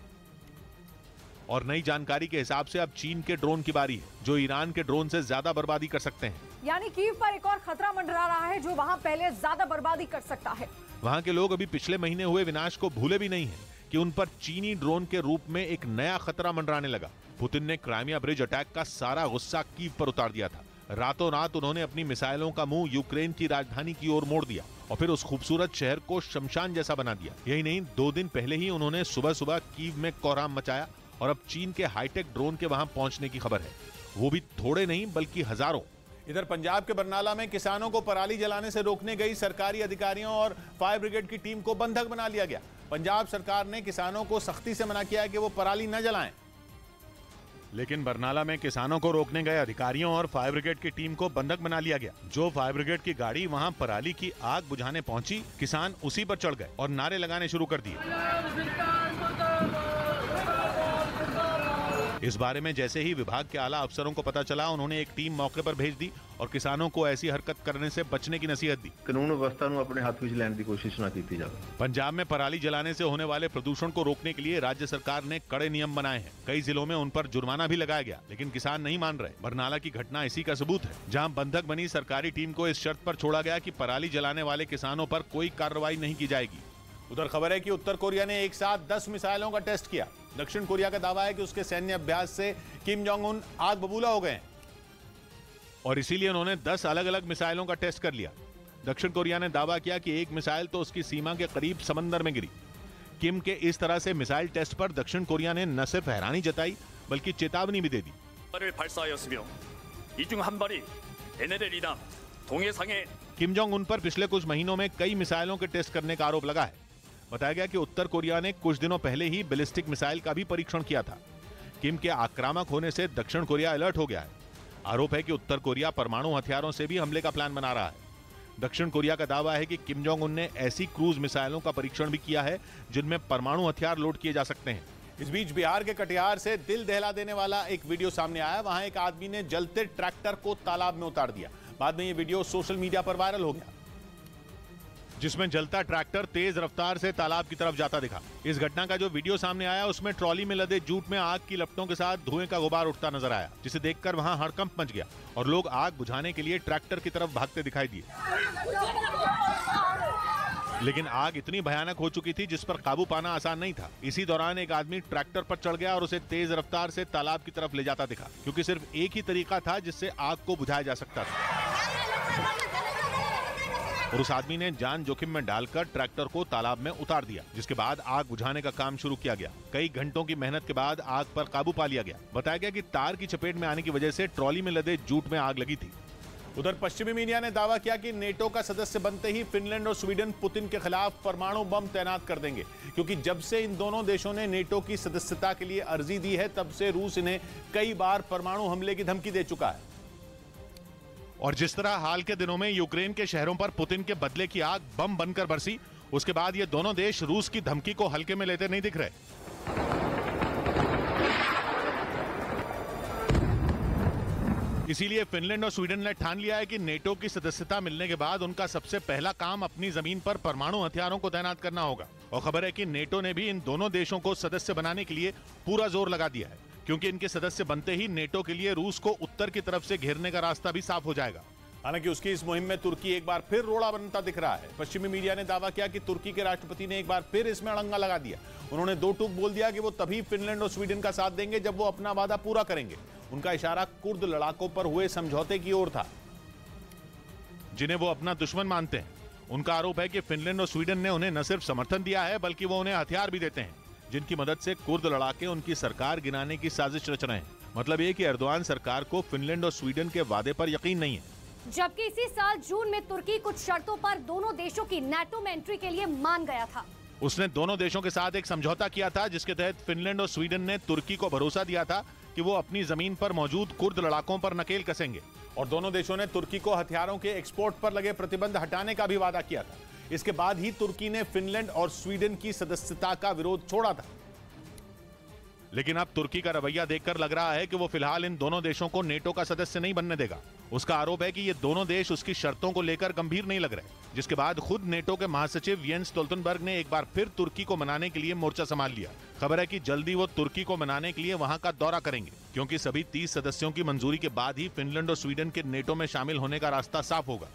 और नई जानकारी के हिसाब से अब चीन के ड्रोन की बारी है, जो ईरान के ड्रोन से ज्यादा बर्बादी कर सकते हैं। यानी कीव पर एक और खतरा मंडरा रहा है, जो वहां पहले ज्यादा बर्बादी कर सकता है। वहां के लोग अभी पिछले महीने हुए विनाश को भूले भी नहीं है कि उन पर चीनी ड्रोन के रूप में एक नया खतरा मंडराने लगा। पुतिन ने क्राइमिया ब्रिज अटैक का सारा गुस्सा कीव पर उतार दिया था। रातों रात उन्होंने अपनी मिसाइलों का मुंह यूक्रेन की राजधानी की ओर मोड़ दिया और फिर उस खूबसूरत शहर को शमशान जैसा बना दिया। यही नहीं, 2 दिन पहले ही उन्होंने सुबह सुबह कीव में कोहराम मचाया और अब चीन के हाईटेक ड्रोन के वहां पहुंचने की खबर है, वो भी थोड़े नहीं बल्कि हजारों। इधर पंजाब के बरनाला में किसानों को पराली जलाने से रोकने गई सरकारी अधिकारियों और फायर ब्रिगेड की टीम को बंधक बना लिया गया। पंजाब सरकार ने किसानों को सख्ती से मना किया है कि वो पराली न जलाएं। लेकिन बरनाला में किसानों को रोकने गए अधिकारियों और फायर ब्रिगेड की टीम को बंधक बना लिया गया। जो फायर ब्रिगेड की गाड़ी वहां पराली की आग बुझाने पहुंची, किसान उसी पर चढ़ गए और नारे लगाने शुरू कर दिए। इस बारे में जैसे ही विभाग के आला अफसरों को पता चला, उन्होंने एक टीम मौके पर भेज दी और किसानों को ऐसी हरकत करने से बचने की नसीहत दी। कानून व्यवस्था को अपने हाथ में लेने की कोशिश ना की जाए। पंजाब में पराली जलाने से होने वाले प्रदूषण को रोकने के लिए राज्य सरकार ने कड़े नियम बनाए हैं। कई जिलों में उन पर जुर्माना भी लगाया गया, लेकिन किसान नहीं मान रहे। बरनाला की घटना इसी का सबूत है, जहां बंधक बनी सरकारी टीम को इस शर्त पर छोड़ा गया कि पराली जलाने वाले किसानों पर कोई कार्रवाई नहीं की जाएगी। उधर खबर है कि उत्तर कोरिया ने एक साथ 10 मिसाइलों का टेस्ट किया। दक्षिण कोरिया का दावा है कि उसके सैन्य अभ्यास से किम जोंग उन आग बबूला हो गए हैं और इसीलिए उन्होंने 10 अलग अलग मिसाइलों का टेस्ट कर लिया। दक्षिण कोरिया ने दावा किया कि एक मिसाइल तो उसकी सीमा के करीब समंदर में गिरी। किम के इस तरह से मिसाइल टेस्ट पर दक्षिण कोरिया ने न सिर्फ हैरानी जताई बल्कि चेतावनी भी दे दी। किम जोंग उन पर पिछले कुछ महीनों में कई मिसाइलों के टेस्ट करने का आरोप लगा है। बताया गया कि उत्तर कोरिया ने कुछ दिनों पहले ही बैलिस्टिक मिसाइल का भी परीक्षण किया था। किम के आक्रामक होने से दक्षिण कोरिया अलर्ट हो गया है। आरोप है कि उत्तर कोरिया परमाणु हथियारों से भी हमले का प्लान बना रहा है। दक्षिण कोरिया का दावा है कि किम जोंग उन ने ऐसी क्रूज मिसाइलों का परीक्षण भी किया है जिनमें परमाणु हथियार लोड किए जा सकते हैं। इस बीच बिहार के कटिहार से दिल दहला देने वाला एक वीडियो सामने आया। वहां एक आदमी ने जलते ट्रैक्टर को तालाब में उतार दिया। बाद में यह वीडियो सोशल मीडिया पर वायरल हो गया, जिसमें जलता ट्रैक्टर तेज रफ्तार से तालाब की तरफ जाता दिखा। इस घटना का जो वीडियो सामने आया उसमें ट्रॉली में लदे जूट में आग की लपटों के साथ धुएं का गुबार उठता नजर आया, जिसे देखकर वहां हड़कंप मच गया और लोग आग बुझाने के लिए ट्रैक्टर की तरफ भागते दिखाई दिए। लेकिन आग इतनी भयानक हो चुकी थी जिस पर काबू पाना आसान नहीं था। इसी दौरान एक आदमी ट्रैक्टर पर चढ़ गया और उसे तेज रफ्तार से तालाब की तरफ ले जाता दिखा, क्योंकि सिर्फ एक ही तरीका था जिससे आग को बुझाया जा सकता था। और उस आदमी ने जान जोखिम में डालकर ट्रैक्टर को तालाब में उतार दिया, जिसके बाद आग बुझाने का काम शुरू किया गया। कई घंटों की मेहनत के बाद आग पर काबू पा लिया गया। बताया गया कि तार की चपेट में आने की वजह से ट्रॉली में लदे जूट में आग लगी थी। उधर पश्चिमी मीडिया ने दावा किया कि नेटो का सदस्य बनते ही फिनलैंड और स्वीडन पुतिन के खिलाफ परमाणु बम तैनात कर देंगे, क्योंकि जब से इन दोनों देशों ने नेटो की सदस्यता के लिए अर्जी दी है तब से रूस इन्हें कई बार परमाणु हमले की धमकी दे चुका है। और जिस तरह हाल के दिनों में यूक्रेन के शहरों पर पुतिन के बदले की आग बम बनकर बरसी, उसके बाद ये दोनों देश रूस की धमकी को हल्के में लेते नहीं दिख रहे। इसीलिए फिनलैंड और स्वीडन ने ठान लिया है कि नेटो की सदस्यता मिलने के बाद उनका सबसे पहला काम अपनी जमीन पर परमाणु हथियारों को तैनात करना होगा। और खबर है कि नेटो ने भी इन दोनों देशों को सदस्य बनाने के लिए पूरा जोर लगा दिया है, क्योंकि इनके सदस्य बनते ही नेटो के लिए रूस को उत्तर की तरफ से घेरने का रास्ता भी साफ हो जाएगा। हालांकि उसकी इस मुहिम में तुर्की एक बार फिर रोड़ा बनता दिख रहा है। पश्चिमी मीडिया ने दावा किया कि तुर्की के राष्ट्रपति ने एक बार फिर इसमें अड़ंगा लगा दिया। उन्होंने दो टूक बोल दिया कि वो तभी फिनलैंड और स्वीडन का साथ देंगे जब वो अपना वादा पूरा करेंगे। उनका इशारा कुर्द लड़ाकों पर हुए समझौते की ओर था, जिन्हें वो अपना दुश्मन मानते हैं। उनका आरोप है कि फिनलैंड और स्वीडन ने उन्हें न सिर्फ समर्थन दिया है बल्कि वो उन्हें हथियार भी देते हैं, जिनकी मदद से कुर्द लड़ाके उनकी सरकार गिराने की साजिश रच रहे हैं। मतलब ये कि एर्दोआन सरकार को फिनलैंड और स्वीडन के वादे पर यकीन नहीं है। जबकि इसी साल जून में तुर्की कुछ शर्तों पर दोनों देशों की नाटो में एंट्री के लिए मान गया था। उसने दोनों देशों के साथ एक समझौता किया था, जिसके तहत फिनलैंड और स्वीडन ने तुर्की को भरोसा दिया था कि वो अपनी जमीन पर मौजूद कुर्द लड़ाकों पर नकेल कसेंगे। और दोनों देशों ने तुर्की को हथियारों के एक्सपोर्ट पर लगे प्रतिबंध हटाने का भी वादा किया था। इसके बाद ही तुर्की ने फिनलैंड और स्वीडन की सदस्यता का विरोध छोड़ा था। लेकिन अब तुर्की का रवैया देखकर लग रहा है कि वो फिलहाल इन दोनों देशों को नेटो का सदस्य नहीं बनने देगा। उसका आरोप है कि ये दोनों देश उसकी शर्तों को लेकर गंभीर नहीं लग रहे, जिसके बाद खुद नेटो के महासचिव येंस स्टोल्टनबर्ग ने एक बार फिर तुर्की को मनाने के लिए मोर्चा संभाल लिया। खबर है कि जल्दी वो तुर्की को मनाने के लिए वहां का दौरा करेंगे, क्योंकि सभी 30 सदस्यों की मंजूरी के बाद ही फिनलैंड और स्वीडन के नेटो में शामिल होने का रास्ता साफ होगा।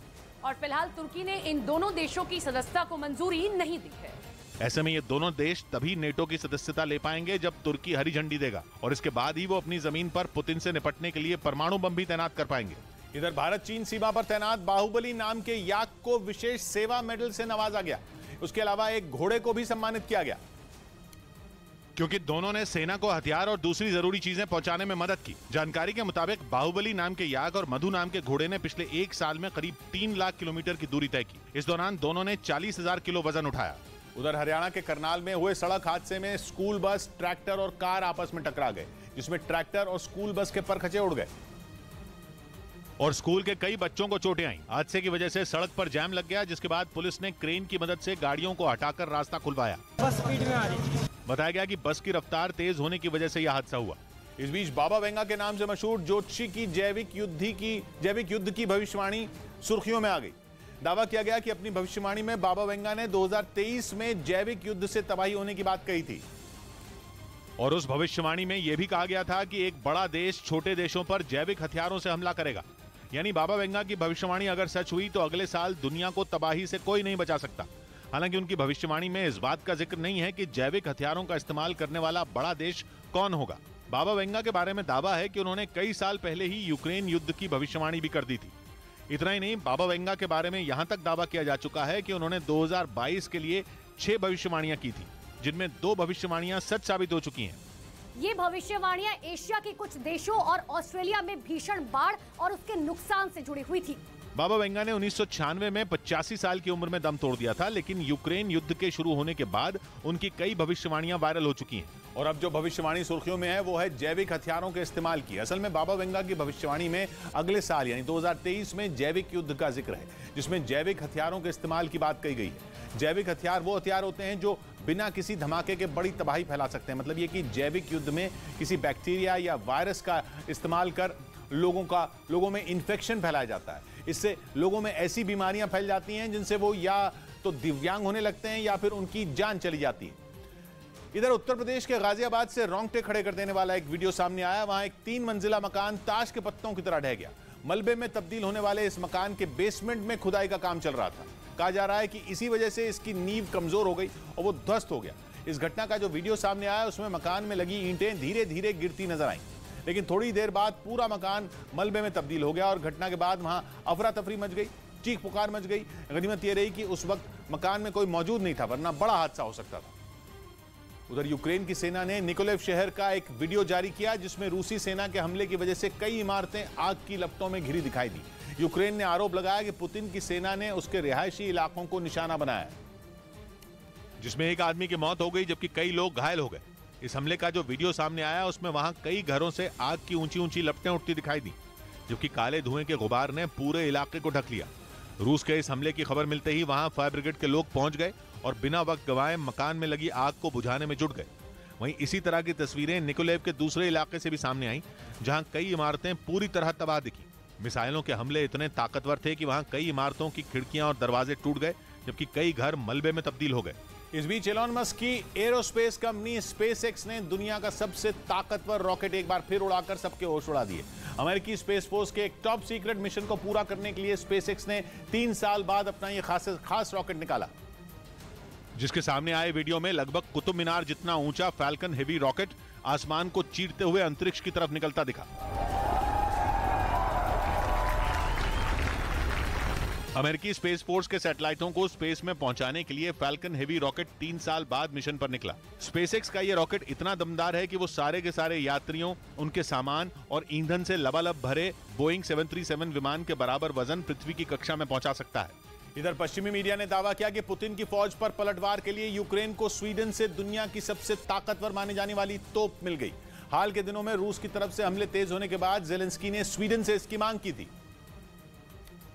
और फिलहाल तुर्की ने इन दोनों देशों की सदस्यता को मंजूरी नहीं दी है। ऐसे में ये दोनों देश तभी नेटो की सदस्यता ले पाएंगे जब तुर्की हरी झंडी देगा, और इसके बाद ही वो अपनी जमीन पर पुतिन से निपटने के लिए परमाणु बम भी तैनात कर पाएंगे। इधर भारत चीन सीमा पर तैनात बाहुबली नाम के याक को विशेष सेवा मेडल से नवाजा गया। उसके अलावा एक घोड़े को भी सम्मानित किया गया, क्योंकि दोनों ने सेना को हथियार और दूसरी जरूरी चीजें पहुंचाने में मदद की। जानकारी के मुताबिक बाहुबली नाम के याक और मधु नाम के घोड़े ने पिछले 1 साल में करीब 3 लाख किलोमीटर की दूरी तय की। इस दौरान दोनों ने 40,000 किलो वजन उठाया। उधर हरियाणा के करनाल में हुए सड़क हादसे में स्कूल बस, ट्रैक्टर और कार आपस में टकरा गए, जिसमें ट्रैक्टर और स्कूल बस के परखचे उड़ गए और स्कूल के कई बच्चों को चोटें आईं। हादसे की वजह से सड़क पर जाम लग गया, जिसके बाद पुलिस ने क्रेन की मदद से गाड़ियों को हटाकर रास्ता खुलवाया। बस स्पीड में आ रही थी। बताया गया कि बस की रफ्तार तेज होने की वजह से यह हादसा हुआ। इस बीच बाबा वेंगा के नाम से मशहूर ज्योतिषी की जैविक युद्ध की भविष्यवाणी सुर्खियों में आ गई। दावा किया गया कि अपनी भविष्यवाणी में बाबा वेंगा ने 2023 में जैविक युद्ध से तबाही होने की बात कही थी। और उस भविष्यवाणी में यह भी कहा गया था कि एक बड़ा देश छोटे देशों पर जैविक हथियारों से हमला करेगा। यानी बाबा वेंगा की भविष्यवाणी अगर सच हुई तो अगले साल दुनिया को तबाही से कोई नहीं बचा सकता। हालांकि उनकी भविष्यवाणी में इस बात का जिक्र नहीं है कि जैविक हथियारों का इस्तेमाल करने वाला बड़ा देश कौन होगा। बाबा वेंगा के बारे में दावा है कि उन्होंने कई साल पहले ही यूक्रेन युद्ध की भविष्यवाणी भी कर दी थी। इतना ही नहीं, बाबा वेंगा के बारे में यहां तक दावा किया जा चुका है कि उन्होंने 2022 के लिए 6 भविष्यवाणियां की थी, जिनमें 2 भविष्यवाणियां सच साबित हो चुकी हैं। ये भविष्यवाणियां एशिया के कुछ देशों और ऑस्ट्रेलिया में भीषण बाढ़ और उसके नुकसान से जुड़ी हुई थी। बाबा वेंगा ने 1996 में 85 साल की उम्र में दम तोड़ दिया था, लेकिन यूक्रेन युद्ध के शुरू होने के बाद उनकी कई भविष्यवाणियां वायरल हो चुकी हैं। और अब जो भविष्यवाणी सुर्खियों में है वो है जैविक हथियारों के इस्तेमाल की। असल में बाबा वेंगा की भविष्यवाणी में अगले साल यानी 2023 में जैविक युद्ध का जिक्र है, जिसमें जैविक हथियारों के इस्तेमाल की बात कही गई है। जैविक हथियार वो हथियार होते हैं जो बिना किसी धमाके के बड़ी तबाही फैला सकते हैं। मतलब ये कि जैविक युद्ध में किसी बैक्टीरिया या वायरस का इस्तेमाल कर लोगों में इन्फेक्शन फैलाया जाता है। इससे लोगों में ऐसी बीमारियां फैल जाती हैं जिनसे वो या तो दिव्यांग होने लगते हैं या फिर उनकी जान चली जाती है। इधर उत्तर प्रदेश के गाजियाबाद से रोंगटे खड़े कर देने वाला एक वीडियो सामने आया। वहां एक 3 मंजिला मकान ताश के पत्तों की तरह ढह गया। मलबे में तब्दील होने वाले इस मकान के बेसमेंट में खुदाई का काम चल रहा था। कहा जा रहा है कि इसी वजह से इसकी नींव कमजोर हो गई और वो ध्वस्त हो गया। इस घटना का जो वीडियो सामने आया उसमें मकान में लगी ईंटें धीरे धीरे गिरती नजर आईं, लेकिन थोड़ी देर बाद पूरा मकान मलबे में तब्दील हो गया और घटना के बाद वहां अफरा तफरी मच गई, चीख पुकार मच गई। गनीमत यह रही कि उस वक्त मकान में कोई मौजूद नहीं था, वरना बड़ा हादसा हो सकता था। उधर यूक्रेन की सेना ने निकोलेव शहर का एक वीडियो जारी किया, जिसमें रूसी सेना के हमले की वजह से कई इमारतें आग की लपटों में घिरी दिखाई दी। यूक्रेन ने आरोप लगाया कि पुतिन की सेना ने उसके रिहायशी इलाकों को निशाना बनाया, जिसमें एक आदमी की मौत हो गई जबकि कई लोग घायल हो गए। इस हमले का जो वीडियो सामने आया उसमें वहां कई घरों से आग की ऊंची ऊंची लपटें उठती दिखाई दी, जबकि काले धुएं के गुबार ने पूरे इलाके को ढक लिया। रूस के इस हमले की खबर मिलते ही वहां फायर ब्रिगेड के लोग पहुंच गए और बिना वक्त गंवाए मकान में लगी आग को बुझाने में जुट गए। वहीं इसी तरह की तस्वीरें निकोलेव के दूसरे इलाके से भी सामने आईं, जहां कई इमारतें पूरी तरह तबाह दिखी। मिसाइलों के हमले इतने ताकतवर थे कि वहां कई इमारतों की खिड़कियां और दरवाजे टूट गए, जबकि कई घर मलबे में तब्दील हो गए। इस बीच एलोन मस्क की एरोस्पेस कंपनी स्पेसएक्स ने दुनिया का सबसे ताकतवर रॉकेट एक बार फिर उड़ाकर सबके होश उड़ा दिए। अमेरिकी स्पेस फोर्स के एक टॉप सीक्रेट मिशन को पूरा करने के लिए स्पेसएक्स ने 3 साल बाद अपना ये खास रॉकेट निकाला, जिसके सामने आए वीडियो में लगभग कुतुब मीनार जितना ऊंचा फैल्कन हेवी रॉकेट आसमान को चीरते हुए अंतरिक्ष की तरफ निकलता दिखा। अमेरिकी स्पेस फोर्स के सैटेलाइटों को स्पेस में पहुंचाने के लिए फैल्कन हेवी रॉकेट 3 साल बाद मिशन पर निकला। स्पेसएक्स का यह रॉकेट इतना दमदार है कि वो सारे के सारे यात्रियों, उनके सामान और ईंधन से लबालब भरे बोइंग 737 विमान के बराबर वजन पृथ्वी की कक्षा में पहुंचा सकता है। इधर पश्चिमी मीडिया ने दावा किया कि पुतिन की फौज पर पलटवार के लिए यूक्रेन को स्वीडन से दुनिया की सबसे ताकतवर मानी जाने वाली तोप मिल गई। हाल के दिनों में रूस की तरफ से हमले तेज होने के बाद जेलेंस्की ने स्वीडन से इसकी मांग की थी,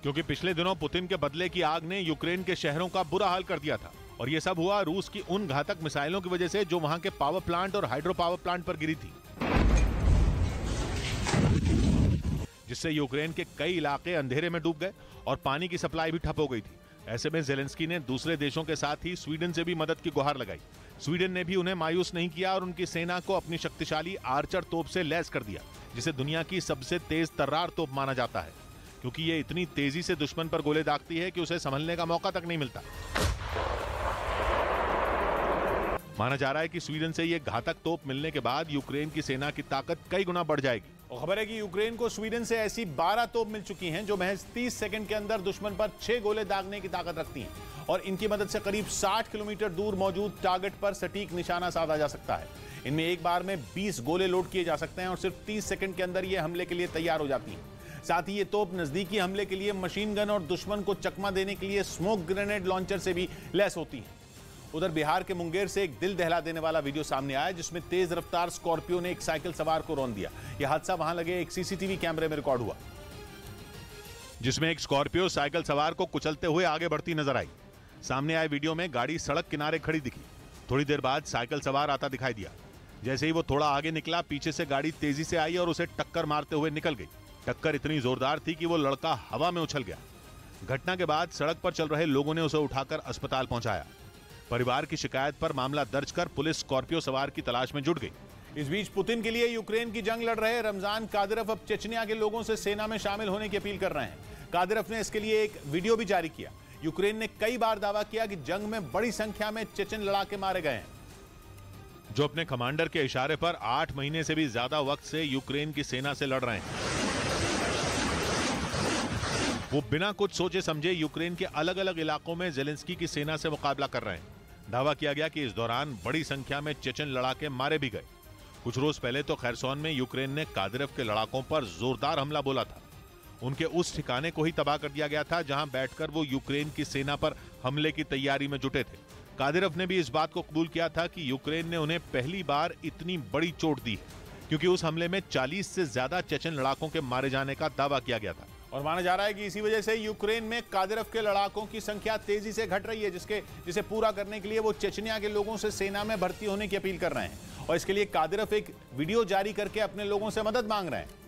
क्योंकि पिछले दिनों पुतिन के बदले की आग ने यूक्रेन के शहरों का बुरा हाल कर दिया था। और यह सब हुआ रूस की उन घातक मिसाइलों की वजह से जो वहां के पावर प्लांट और हाइड्रो पावर प्लांट पर गिरी थी, जिससे यूक्रेन के कई इलाके अंधेरे में डूब गए और पानी की सप्लाई भी ठप हो गई थी। ऐसे में जेलेंस्की ने दूसरे देशों के साथ ही स्वीडन से भी मदद की गुहार लगाई। स्वीडन ने भी उन्हें मायूस नहीं किया और उनकी सेना को अपनी शक्तिशाली आर्चर तोप से लैस कर दिया, जिसे दुनिया की सबसे तेज तर्रार तोप माना जाता है, क्योंकि ये इतनी तेजी से दुश्मन पर गोले दागती है कि उसे संभलने का मौका तक नहीं मिलता। माना जा रहा है कि स्वीडन से ये घातक तोप मिलने के बाद यूक्रेन की सेना की ताकत कई गुना बढ़ जाएगी। और खबर है कि यूक्रेन को स्वीडन से ऐसी 12 तोप मिल चुकी हैं जो महज 30 सेकंड के अंदर दुश्मन पर 6 गोले दागने की ताकत रखती हैं और इनकी मदद से करीब 60 किलोमीटर दूर मौजूद टारगेट पर सटीक निशाना साधा जा सकता है। इनमें एक बार में 20 गोले लोड किए जा सकते हैं और सिर्फ 30 सेकंड के अंदर ये हमले के लिए तैयार हो जाती हैं। साथ ही ये तोप नजदीकी हमले के लिए मशीन गन और दुश्मन को चकमा देने के लिए स्मोक ग्रेनेड लॉन्चर से भी लैस होती हैं। उधर बिहार के मुंगेर से एक दिल दहला देने वाला वीडियो सामने आया, जिसमें तेज रफ्तार स्कॉर्पियो ने एक साइकिल सवार को रौंद दिया। यह हादसा वहां लगे एक सीसीटीवी कैमरे में रिकॉर्ड हुआ, जिसमें एक स्कॉर्पियो साइकिल सवार को कुचलते हुए आगे बढ़ती नजर आई। सामने आए वीडियो में गाड़ी सड़क किनारे खड़ी दिखी। थोड़ी देर बाद साइकिल सवार आता दिखाई दिया। जैसे ही वो थोड़ा आगे निकला, पीछे से गाड़ी तेजी से आई और उसे टक्कर मारते हुए निकल गई। टक्कर इतनी जोरदार थी कि वो लड़का हवा में उछल गया। घटना के बाद सड़क पर चल रहे लोगों ने उसे उठाकर अस्पताल पहुंचाया। परिवार की शिकायत पर मामला दर्ज कर पुलिस स्कॉर्पियो सवार की तलाश में जुट गई। इस बीच पुतिन के लिए यूक्रेन की जंग लड़ रहे रमजान कादिरव अब चेचनिया के लोगों से सेना में शामिल होने की अपील कर रहे हैं। कादिरव ने इसके लिए एक वीडियो भी जारी किया। यूक्रेन ने कई बार दावा किया कि जंग में बड़ी संख्या में चेचन लड़ाके मारे गए हैं, जो अपने कमांडर के इशारे पर 8 महीने से भी ज्यादा वक्त से यूक्रेन की सेना से लड़ रहे हैं। वो बिना कुछ सोचे समझे यूक्रेन के अलग अलग इलाकों में जेलेंस्की की सेना से मुकाबला कर रहे हैं। दावा किया गया कि इस दौरान बड़ी संख्या में चेचन लड़ाके मारे भी गए। कुछ रोज पहले तो खैरसोन में यूक्रेन ने कादिरव के लड़ाकों पर जोरदार हमला बोला था उनके उस ठिकाने को ही तबाह कर दिया गया था जहां बैठकर वो यूक्रेन की सेना पर हमले की तैयारी में जुटे थे। कादिरोव ने भी इस बात को कबूल किया था कि यूक्रेन ने उन्हें पहली बार इतनी बड़ी चोट दी है, क्योंकि उस हमले में 40 से ज्यादा चेचन लड़ाकों के मारे जाने का दावा किया गया था। और माना जा रहा है कि इसी वजह से यूक्रेन में कादिरोव के लड़ाकों की संख्या तेजी से घट रही है, जिसे पूरा करने के लिए वो चेचनिया के लोगों से सेना में भर्ती होने की अपील कर रहे हैं। और इसके लिए कादिरोव एक वीडियो जारी करके अपने लोगों से मदद मांग रहे हैं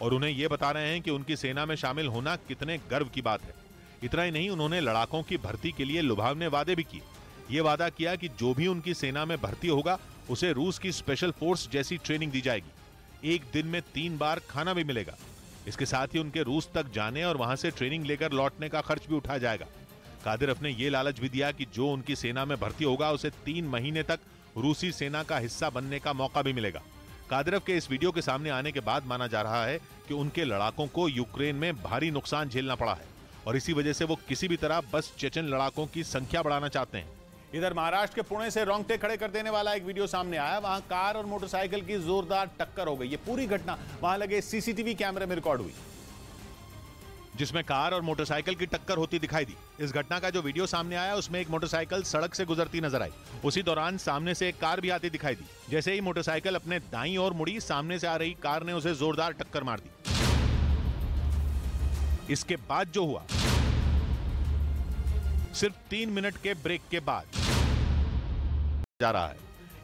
और उन्हें यह बता रहे हैं कि उनकी सेना में शामिल होना कितने गर्व की बात है। इतना ही नहीं, उन्होंने लड़ाकों की भर्ती के लिए लुभावने वादे भी किए। ये वादा किया कि जो भी उनकी सेना में भर्ती होगा उसे रूस की स्पेशल फोर्स जैसी ट्रेनिंग दी जाएगी। एक दिन में 3 बार खाना भी मिलेगा। इसके साथ ही उनके रूस तक जाने और वहां से ट्रेनिंग लेकर लौटने का खर्च भी उठाया जाएगा। कादिरोव ने यह लालच भी दिया कि जो उनकी सेना में भर्ती होगा उसे 3 महीने तक रूसी सेना का हिस्सा बनने का मौका भी मिलेगा। कादिरोव के इस वीडियो के सामने आने के बाद माना जा रहा है कि उनके लड़ाकों को यूक्रेन में भारी नुकसान झेलना पड़ा है और इसी वजह से वो किसी भी तरह बस चेचन लड़ाकों की संख्या बढ़ाना चाहते हैं। इधर महाराष्ट्र के पुणे से रोंगटे खड़े कर देने वाला एक वीडियो सामने आया। वहां कार और मोटरसाइकिल की जोरदार टक्कर हो गई। ये पूरी घटना वहां लगे सीसीटीवी कैमरे में रिकॉर्ड हुई, जिसमें कार और मोटरसाइकिल की टक्कर होती दिखाई दी। इस घटना का जो वीडियो सामने आया उसमें एक मोटरसाइकिल सड़क से गुजरती नजर आई। उसी दौरान सामने से एक कार भी आती दिखाई दी। जैसे ही मोटरसाइकिल अपने दाईं ओर मुड़ी, सामने से आ रही कार ने उसे जोरदार टक्कर मार दी। इसके बाद जो हुआ, सिर्फ 3 मिनट के ब्रेक के बाद जा रहा है।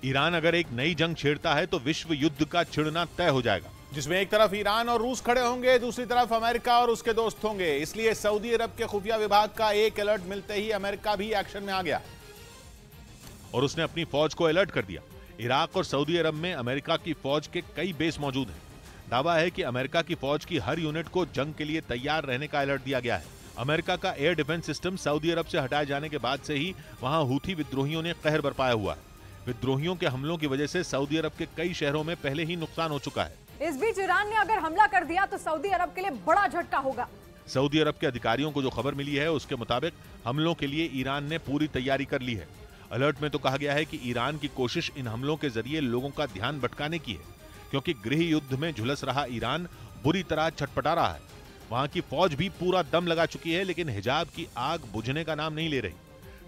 ईरान अगर एक नई जंग छेड़ता है तो विश्व युद्ध का छिड़ना तय हो जाएगा, जिसमें एक तरफ ईरान और रूस खड़े होंगे, दूसरी तरफ अमेरिका और उसके दोस्त होंगे। इसलिए सऊदी अरब के खुफिया विभाग का एक अलर्ट मिलते ही अमेरिका भी एक्शन में आ गया और उसने अपनी फौज को अलर्ट कर दिया। इराक और सऊदी अरब में अमेरिका की फौज के कई बेस मौजूद हैं। दावा है कि अमेरिका की फौज की हर यूनिट को जंग के लिए तैयार रहने का अलर्ट दिया गया है। अमेरिका का एयर डिफेंस सिस्टम सऊदी अरब से हटाए जाने के बाद से ही वहां हूथी विद्रोहियों ने कहर बरपाया हुआ है। विद्रोहियों के हमलों की वजह से सऊदी अरब के कई शहरों में पहले ही नुकसान हो चुका है। इस बीच ईरान ने अगर हमला कर दिया तो सऊदी अरब के लिए बड़ा झटका होगा। सऊदी अरब के अधिकारियों को जो खबर मिली है उसके मुताबिक हमलों के लिए ईरान ने पूरी तैयारी कर ली है। अलर्ट में तो कहा गया है कि ईरान की कोशिश इन हमलों के जरिए लोगों का ध्यान भटकाने की है, क्योंकि गृह युद्ध में झुलस रहा ईरान बुरी तरह छटपटा रहा है। वहां की फौज भी पूरा दम लगा चुकी है, लेकिन हिजाब की आग बुझने का नाम नहीं ले रही।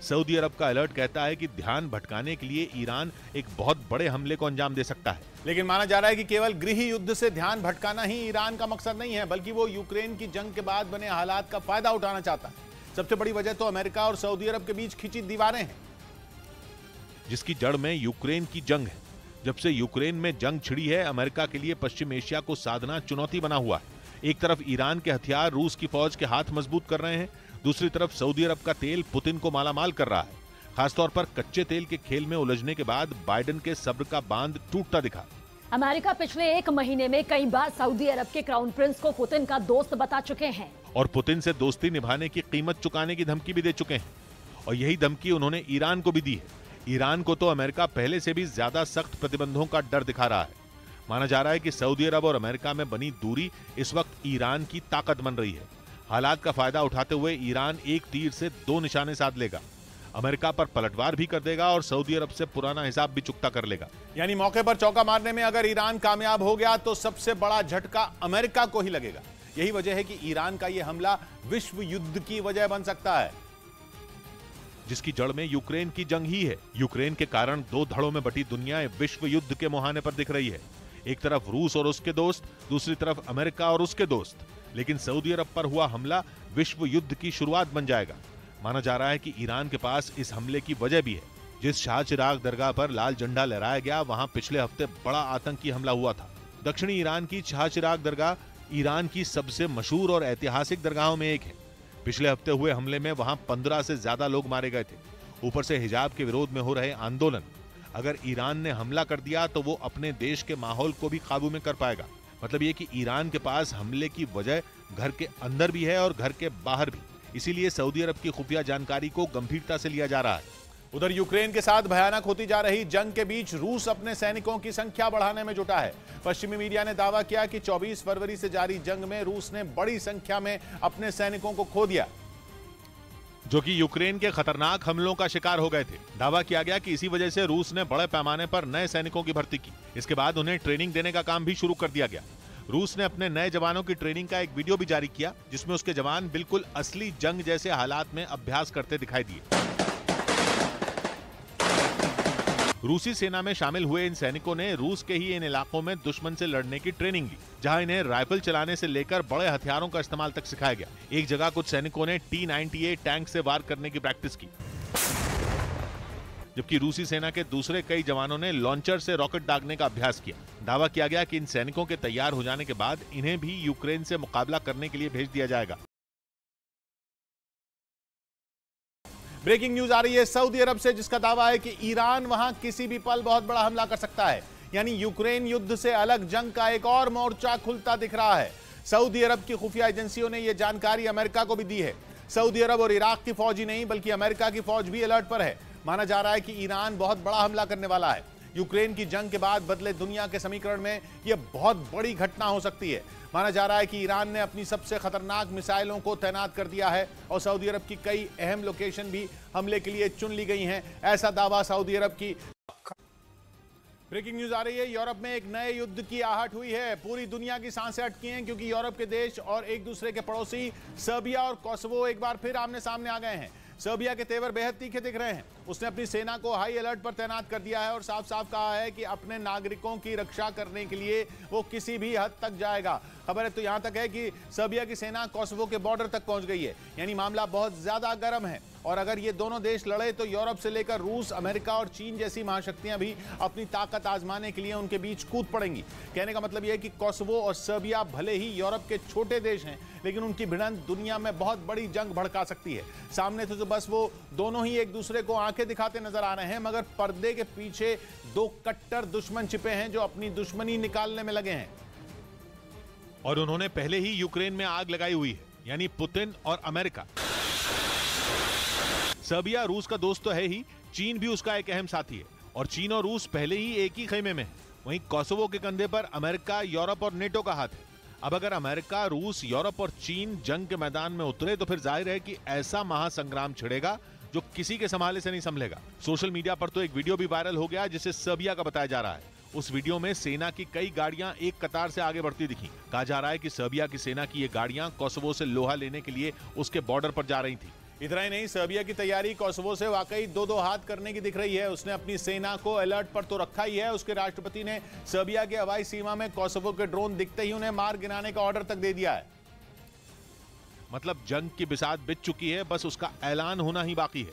सऊदी अरब का अलर्ट कहता है कि ध्यान भटकाने के लिए ईरान एक बहुत बड़े हमले को अंजाम दे सकता है। लेकिन माना जा रहा है कि केवल गृह युद्ध से ध्यान भटकाना ही ईरान का मकसद नहीं है, बल्कि वो यूक्रेन की जंग के बाद बने हालात का फायदा उठाना चाहता है। सबसे बड़ी वजह तो अमेरिका और सऊदी अरब के बीच खिंची दीवारें हैं, जिसकी जड़ में यूक्रेन की जंग है। जब से यूक्रेन में जंग छिड़ी है, अमेरिका के लिए पश्चिम एशिया को साधना चुनौती बना हुआ है। एक तरफ ईरान के हथियार रूस की फौज के हाथ मजबूत कर रहे हैं, दूसरी तरफ सऊदी अरब का तेल पुतिन को मालामाल कर रहा है। खासतौर पर कच्चे तेल के खेल में उलझने के बाद बाइडेन के सब्र का बांध टूटता दिखा। अमेरिका पिछले 1 महीने में कई बार सऊदी अरब के क्राउन प्रिंस को पुतिन का दोस्त बता चुके हैं और पुतिन से दोस्ती निभाने की कीमत चुकाने की धमकी भी दे चुके हैं। और यही धमकी उन्होंने ईरान को भी दी है। ईरान को तो अमेरिका पहले से भी ज्यादा सख्त प्रतिबंधों का डर दिखा रहा है। माना जा रहा है कि सऊदी अरब और अमेरिका में बनी दूरी इस वक्त ईरान की ताकत बन रही है। हालात का फायदा उठाते हुए ईरान एक तीर से 2 निशाने साध लेगा। अमेरिका पर पलटवार भी कर देगा और सऊदी अरब से पुराना हिसाब भी चुकता कर लेगा। यानी मौके पर चौका मारने में अगर ईरान कामयाब हो गया तो सबसे बड़ा झटका अमेरिका को ही लगेगा। यही वजह है कि ईरान का यह हमला विश्व युद्ध की वजह बन सकता है, जिसकी जड़ में यूक्रेन की जंग ही है। यूक्रेन के कारण 2 धड़ों में बटी दुनिया विश्व युद्ध के मुहाने पर दिख रही है। एक तरफ रूस और उसके दोस्त, दूसरी तरफ अमेरिका और उसके दोस्त। लेकिन सऊदी अरब पर हुआ हमला विश्व युद्ध की शुरुआत बन जाएगा। माना जा रहा है कि ईरान के पास इस हमले की वजह भी है। जिस शाह चिराग दरगाह पर लाल झंडा लहराया गया, वहां पिछले हफ्ते बड़ा आतंकी हमला हुआ था। दक्षिणी ईरान की शाह चिराग दरगाह ईरान की सबसे मशहूर और ऐतिहासिक दरगाहों में एक है। पिछले हफ्ते हुए हमले में वहां 15 से ज्यादा लोग मारे गए थे। ऊपर से हिजाब के विरोध में हो रहे आंदोलन। अगर ईरान ने हमला कर दिया तो वो अपने देश के माहौल को भी काबू में कर पाएगा। मतलब ये कि ईरान के पास हमले की वजह घर के अंदर भी है और घर के बाहर भी। इसीलिए सऊदी अरब की खुफिया जानकारी को गंभीरता से लिया जा रहा है। उधर यूक्रेन के साथ भयानक होती जा रही जंग के बीच रूस अपने सैनिकों की संख्या बढ़ाने में जुटा है। पश्चिमी मीडिया ने दावा किया कि 24 फरवरी से जारी जंग में रूस ने बड़ी संख्या में अपने सैनिकों को खो दिया, जो कि यूक्रेन के खतरनाक हमलों का शिकार हो गए थे। दावा किया गया कि इसी वजह से रूस ने बड़े पैमाने पर नए सैनिकों की भर्ती की। इसके बाद उन्हें ट्रेनिंग देने का काम भी शुरू कर दिया गया। रूस ने अपने नए जवानों की ट्रेनिंग का एक वीडियो भी जारी किया, जिसमें उसके जवान बिल्कुल असली जंग जैसे हालात में अभ्यास करते दिखाई दिए। रूसी सेना में शामिल हुए इन सैनिकों ने रूस के ही इन इलाकों में दुश्मन से लड़ने की ट्रेनिंग ली, जहां इन्हें राइफल चलाने से लेकर बड़े हथियारों का इस्तेमाल तक सिखाया गया। एक जगह कुछ सैनिकों ने T-98 टैंक से वार करने की प्रैक्टिस की, जबकि रूसी सेना के दूसरे कई जवानों ने लॉन्चर से रॉकेट दागने का अभ्यास किया। दावा किया गया कि इन सैनिकों के तैयार हो जाने के बाद इन्हें भी यूक्रेन से मुकाबला करने के लिए भेज दिया जाएगा। ब्रेकिंग न्यूज आ रही है सऊदी अरब से, जिसका दावा है कि ईरान वहां किसी भी पल बहुत बड़ा हमला कर सकता है। यानी यूक्रेन युद्ध से अलग जंग का एक और मोर्चा खुलता दिख रहा है। सऊदी अरब की खुफिया एजेंसियों ने यह जानकारी अमेरिका को भी दी है। सऊदी अरब और इराक की फौज ही नहीं बल्कि अमेरिका की फौज भी अलर्ट पर है। माना जा रहा है कि ईरान बहुत बड़ा हमला करने वाला है। यूक्रेन की जंग के बाद बदले दुनिया के समीकरण में यह बहुत बड़ी घटना हो सकती है। माना जा रहा है कि ईरान ने अपनी सबसे खतरनाक मिसाइलों को तैनात कर दिया है और सऊदी अरब की कई अहम लोकेशन भी हमले के लिए चुन ली गई हैं, ऐसा दावा सऊदी अरब की। ब्रेकिंग न्यूज आ रही है, यूरोप में एक नए युद्ध की आहट हुई है। पूरी दुनिया की सांसें अटकी हैं क्योंकि यूरोप के देश और एक दूसरे के पड़ोसी सर्बिया और कोसोवो एक बार फिर आमने सामने आ गए हैं। सर्बिया के तेवर बेहद तीखे दिख रहे हैं। उसने अपनी सेना को हाई अलर्ट पर तैनात कर दिया है और साफ साफ कहा है कि अपने नागरिकों की रक्षा करने के लिए वो किसी भी हद तक जाएगा। खबर है तो यहां तक है कि सर्बिया की सेना कोसोवो के बॉर्डर तक पहुंच गई है। यानी मामला बहुत ज्यादा गर्म है और अगर ये दोनों देश लड़े तो यूरोप से लेकर रूस, अमेरिका और चीन जैसी महाशक्तियां भी अपनी ताकत आजमाने के लिए उनके बीच कूद पड़ेंगी। कहने का मतलब यह है कि कोसोवो और सर्बिया भले ही यूरोप के छोटे देश हैं, लेकिन उनकी भिड़ंत दुनिया में बहुत बड़ी जंग भड़का सकती है। सामने तो बस वो दोनों ही एक दूसरे को आंखें दिखाते नजर आ रहे हैं, मगर पर्दे के पीछे दो कट्टर दुश्मन छिपे हैं जो अपनी दुश्मनी निकालने में लगे हैं। और उन्होंने पहले ही यूक्रेन में आग लगाई हुई है, यानी पुतिन और अमेरिका। सर्बिया रूस का दोस्त तो है ही, चीन भी उसका एक अहम साथी है और चीन और रूस पहले ही एक ही खेमे में है। वहीं कोसोवो के कंधे पर अमेरिका, यूरोप और नेटो का हाथ है। अब अगर अमेरिका, रूस, यूरोप और चीन जंग के मैदान में उतरे तो फिर जाहिर है कि ऐसा महासंग्राम छिड़ेगा जो किसी के संभाले से नहीं संभलेगा। सोशल मीडिया पर तो एक वीडियो भी वायरल हो गया जिसे सर्बिया का बताया जा रहा है। उस वीडियो में सेना की कई गाड़ियां एक कतार से आगे बढ़ती दिखी। कहा जा रहा है कि सर्बिया की सेना की ये गाड़ियां कोसोवो से लोहा लेने के लिए उसके बॉर्डर पर जा रही थी। इतना ही नहीं, सर्बिया की तैयारी कोसोवो से वाकई दो हाथ करने की दिख रही है। उसने अपनी सेना को अलर्ट पर तो रखा ही है, उसके राष्ट्रपति ने सर्बिया की हवाई सीमा में कोसोवो के ड्रोन दिखते ही उन्हें मार गिराने का ऑर्डर तक दे दिया है। मतलब जंग की बिसात बिछ चुकी है, बस उसका ऐलान होना ही बाकी है।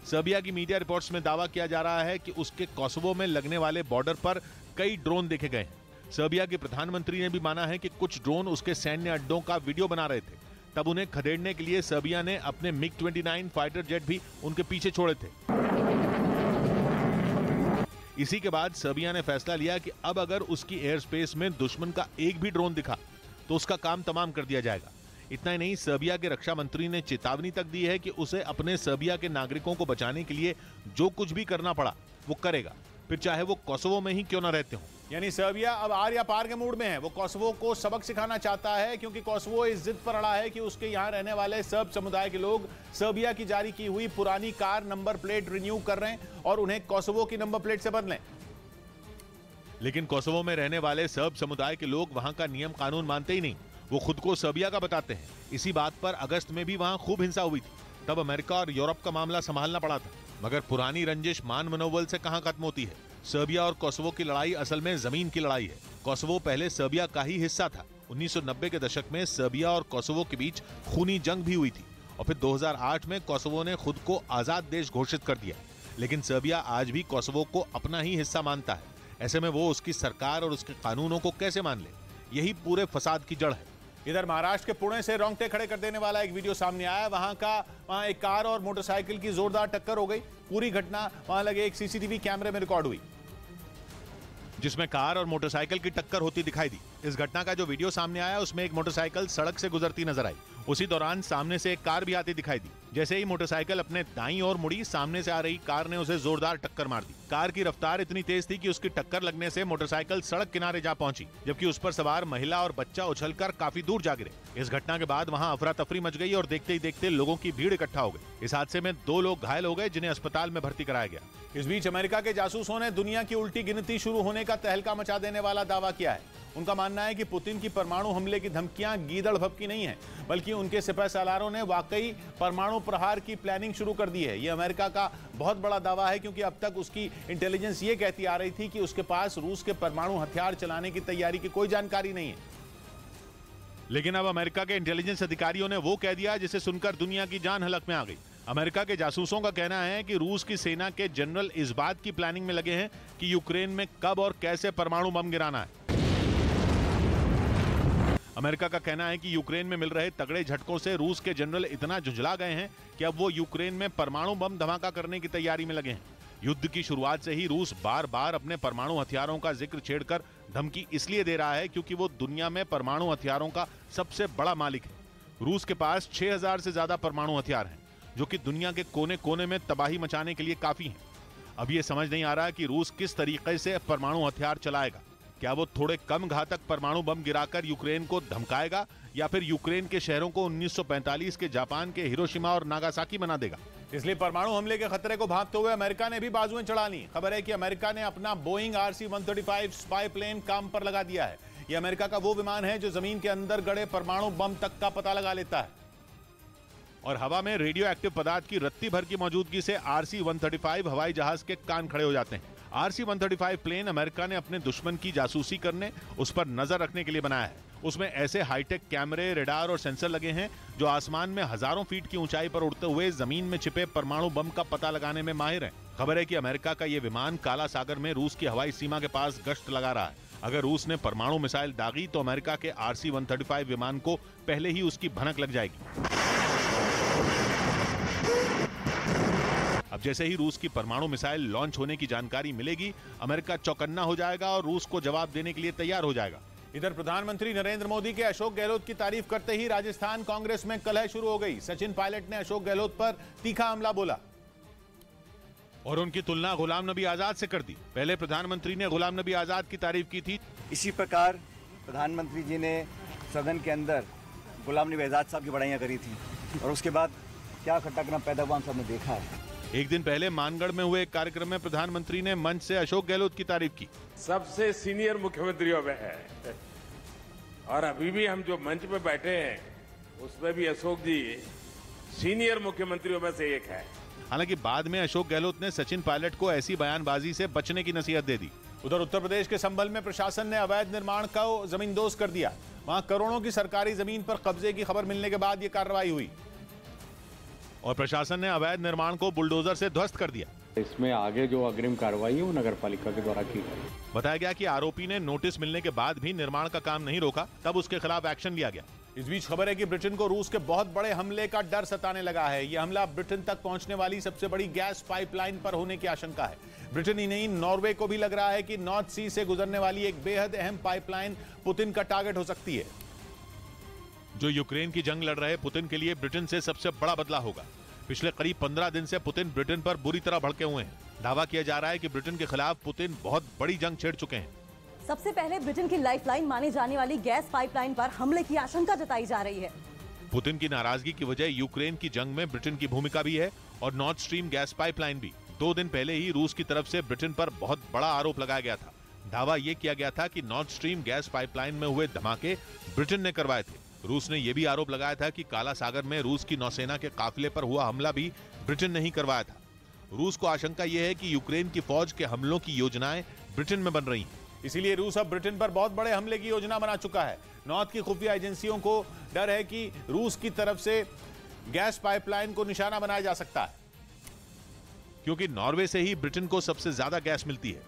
सर्बिया की मीडिया रिपोर्ट्स में दावा किया जा रहा है कि उसके कोसोवो में लगने वाले बॉर्डर पर कई ड्रोन देखे गए हैं। सर्बिया के प्रधानमंत्री ने भी माना है कि कुछ ड्रोन उसके सैन्य अड्डों का वीडियो बना रहे थे। तब उन्हें खदेड़ने के लिए सर्बिया ने अपने MiG-29 फाइटर जेट भी उनके पीछे छोड़े थे। इसी के बाद सर्बिया ने फैसला लिया कि अब अगर उसकी एयर स्पेस में दुश्मन का एक भी ड्रोन दिखा तो उसका काम तमाम कर दिया जाएगा। इतना ही नहीं, सर्बिया के रक्षा मंत्री ने चेतावनी तक दी है कि उसे अपने सर्बिया के नागरिकों को बचाने के लिए जो कुछ भी करना पड़ा वो करेगा, फिर चाहे वो कोसोवो में ही क्यों ना रहते हों। यानी सर्बिया अब आर या पार के मूड में है। वो कोसोवो को सबक सिखाना चाहता है क्योंकि कोसोवो इस जिद पर अड़ा है कि उसके यहाँ रहने वाले सर्ब समुदाय के लोग सर्बिया की जारी की हुई पुरानी कार नंबर प्लेट रिन्यू कर रहे हैं और उन्हें कोसोवो की नंबर प्लेट से बदलें। लेकिन कोसोवो में रहने वाले सर्ब समुदाय के लोग वहां का नियम कानून मानते ही नहीं, वो खुद को सर्बिया का बताते हैं। इसी बात पर अगस्त में भी वहां खूब हिंसा हुई थी। तब अमेरिका और यूरोप का मामला संभालना पड़ा था, मगर पुरानी रंजिश मान मनोबल से कहां खत्म होती है। सर्बिया और कोसोवो की लड़ाई असल में जमीन की लड़ाई है। कोसोवो पहले सर्बिया का ही हिस्सा था। 1990 के दशक में सर्बिया और कोसोवो के बीच खूनी जंग भी हुई थी और फिर 2008 में कोसोवो ने खुद को आजाद देश घोषित कर दिया। लेकिन सर्बिया आज भी कोसोवो को अपना ही हिस्सा मानता है। ऐसे में वो उसकी सरकार और उसके कानूनों को कैसे मान ले, यही पूरे फसाद की जड़ है। इधर महाराष्ट्र के पुणे से रोंगटे खड़े कर देने वाला एक वीडियो सामने आया। वहां एक कार और मोटरसाइकिल की जोरदार टक्कर हो गई। पूरी घटना वहां लगे एक सीसीटीवी कैमरे में रिकॉर्ड हुई, जिसमें कार और मोटरसाइकिल की टक्कर होती दिखाई दी। इस घटना का जो वीडियो सामने आया उसमें एक मोटरसाइकिल सड़क से गुजरती नजर आई। उसी दौरान सामने से एक कार भी आती दिखाई दी। जैसे ही मोटरसाइकिल अपने दाईं ओर मुड़ी, सामने से आ रही कार ने उसे जोरदार टक्कर मार दी। कार की रफ्तार इतनी तेज थी कि उसकी टक्कर लगने से मोटरसाइकिल सड़क किनारे जा पहुंची, जबकि उस पर सवार महिला और बच्चा उछलकर काफी दूर जा गिरे। इस घटना के बाद वहां अफरा तफरी मच गई और देखते ही देखते लोगों की भीड़ इकट्ठा हो गई। इस हादसे में 2 लोग घायल हो गए, जिन्हें अस्पताल में भर्ती कराया गया। इस बीच अमेरिका के जासूसों ने दुनिया की उल्टी गिनती शुरू होने का तहलका मचा देने वाला दावा किया है। उनका मानना है कि पुतिन की परमाणु हमले की धमकियां गीदड़ भभकी नहीं है, बल्कि उनके सिपहसालारों ने वाकई परमाणु प्रहार की प्लानिंग शुरू कर दी है। यह अमेरिका का बहुत बड़ा दावा है, क्योंकि अब तक उसकी इंटेलिजेंस ये कहती आ रही थी कि उसके पास रूस के परमाणु हथियार चलाने की तैयारी की कोई जानकारी नहीं है। लेकिन अब अमेरिका के इंटेलिजेंस अधिकारियों ने वो कह दिया जिसे सुनकर दुनिया की जान हलक में आ गई। अमेरिका के जासूसों का कहना है कि रूस की सेना के जनरल इस बात की प्लानिंग में लगे हैं कि यूक्रेन में कब और कैसे परमाणु बम गिराना है। अमेरिका का कहना है कि यूक्रेन में मिल रहे तगड़े झटकों से रूस के जनरल इतना झुंझला गए हैं कि अब वो यूक्रेन में परमाणु बम धमाका करने की तैयारी में लगे हैं। युद्ध की शुरुआत से ही रूस बार बार अपने परमाणु हथियारों का जिक्र छेड़कर धमकी इसलिए दे रहा है क्योंकि वो दुनिया में परमाणु हथियारों का सबसे बड़ा मालिक है। रूस के पास 6000 से ज्यादा परमाणु हथियार हैं, जो कि दुनिया के कोने कोने में तबाही मचाने के लिए काफी हैं। अब ये समझ नहीं आ रहा कि रूस किस तरीके से परमाणु हथियार चलाएगा। क्या वो थोड़े कम घातक परमाणु बम गिराकर यूक्रेन को धमकाएगा, या फिर यूक्रेन के शहरों को 1945 के जापान के हिरोशिमा और नागासाकी बना देगा। इसलिए परमाणु हमले के खतरे को भांपते हुए अमेरिका ने भी बाजुएं चढ़ा ली। खबर है कि अमेरिका ने अपना बोइंग RC-135 स्पाई प्लेन काम पर लगा दिया है। यह अमेरिका का वो विमान है जो जमीन के अंदर गड़े परमाणु बम तक का पता लगा लेता है और हवा में रेडियो एक्टिव पदार्थ की रत्ती भर की मौजूदगी से RC-135 हवाई जहाज के कान खड़े हो जाते हैं। RC-135 प्लेन अमेरिका ने अपने दुश्मन की जासूसी करने, उस पर नजर रखने के लिए बनाया है। उसमें ऐसे हाईटेक कैमरे, रेडार और सेंसर लगे हैं जो आसमान में हजारों फीट की ऊंचाई पर उड़ते हुए जमीन में छिपे परमाणु बम का पता लगाने में माहिर हैं। खबर है कि अमेरिका का ये विमान काला सागर में रूस की हवाई सीमा के पास गश्त लगा रहा है। अगर रूस ने परमाणु मिसाइल दागी तो अमेरिका के RC-135 विमान को पहले ही उसकी भनक लग जाएगी। अब जैसे ही रूस की परमाणु मिसाइल लॉन्च होने की जानकारी मिलेगी, अमेरिका चौकन्ना हो जाएगा और रूस को जवाब देने के लिए तैयार हो जाएगा। इधर प्रधानमंत्री नरेंद्र मोदी के अशोक गहलोत की तारीफ करते ही राजस्थान कांग्रेस में कलह शुरू हो गई। सचिन पायलट ने अशोक गहलोत पर तीखा हमला बोला और उनकी तुलना गुलाम नबी आजाद से कर दी। पहले प्रधानमंत्री ने गुलाम नबी आजाद की तारीफ की थी। इसी प्रकार प्रधानमंत्री जी ने सदन के अंदर गुलाम नबी आजाद साहब की बड़ाइयाँ करी थी, और उसके बाद क्या घटनाक्रम पैदा हुआ हम सब ने देखा है। एक दिन पहले मानगढ़ में हुए एक कार्यक्रम में प्रधानमंत्री ने मंच से अशोक गहलोत की तारीफ की। सबसे सीनियर मुख्यमंत्रियों में है, और अभी भी हम जो मंच पे बैठे हैं उसमें भी अशोक जी सीनियर मुख्यमंत्रियों में से एक है। हालांकि बाद में अशोक गहलोत ने सचिन पायलट को ऐसी बयानबाजी से बचने की नसीहत दे दी। उधर उत्तर प्रदेश के संभल में प्रशासन ने अवैध निर्माण को जमींदोज कर दिया। वहां करोड़ों की सरकारी जमीन पर कब्जे की खबर मिलने के बाद यह कार्रवाई हुई और प्रशासन ने अवैध निर्माण को बुलडोजर से ध्वस्त कर दिया। इसमें आगे जो अग्रिम कार्रवाई है वो नगर पालिका के द्वारा की गई। बताया गया कि आरोपी ने नोटिस मिलने के बाद भी निर्माण का काम नहीं रोका, तब उसके खिलाफ एक्शन लिया गया। इस बीच खबर है कि ब्रिटेन को रूस के बहुत बड़े हमले का डर सताने लगा है। यह हमला ब्रिटेन तक पहुंचने वाली सबसे बड़ी गैस पाइपलाइन पर होने की आशंका है। ब्रिटेन ही नहीं, नॉर्वे को भी लग रहा है कि नॉर्थ सी से गुजरने वाली एक बेहद अहम पाइपलाइन पुतिन का टारगेट हो सकती है। जो यूक्रेन की जंग लड़ रहे पुतिन के लिए ब्रिटेन से सबसे बड़ा बदला होगा। पिछले करीब 15 दिन से पुतिन ब्रिटेन पर बुरी तरह भड़के हुए हैं। दावा किया जा रहा है कि ब्रिटेन के खिलाफ पुतिन बहुत बड़ी जंग छेड़ चुके हैं। सबसे पहले ब्रिटेन की लाइफलाइन माने जाने वाली गैस पाइपलाइन पर हमले की आशंका जताई जा रही है। पुतिन की नाराजगी की वजह यूक्रेन की जंग में ब्रिटेन की भूमिका भी है और नॉर्थ स्ट्रीम गैस पाइपलाइन भी। 2 दिन पहले ही रूस की तरफ से ब्रिटेन पर बहुत बड़ा आरोप लगाया गया था। दावा यह किया गया था कि नॉर्थ स्ट्रीम गैस पाइपलाइन में हुए धमाके ब्रिटेन ने करवाए थे। रूस ने यह भी आरोप लगाया था कि काला सागर में रूस की नौसेना के काफिले पर हुआ हमला भी ब्रिटेन ने ही करवाया था। रूस को आशंका यह है कि यूक्रेन की फौज के हमलों की योजनाएं ब्रिटेन में बन रही हैं। इसीलिए रूस अब ब्रिटेन पर बहुत बड़े हमले की योजना बना चुका है। नॉर्थ की खुफिया एजेंसियों को डर है कि रूस की तरफ से गैस पाइपलाइन को निशाना बनाया जा सकता है, क्योंकि नॉर्वे से ही ब्रिटेन को सबसे ज्यादा गैस मिलती है।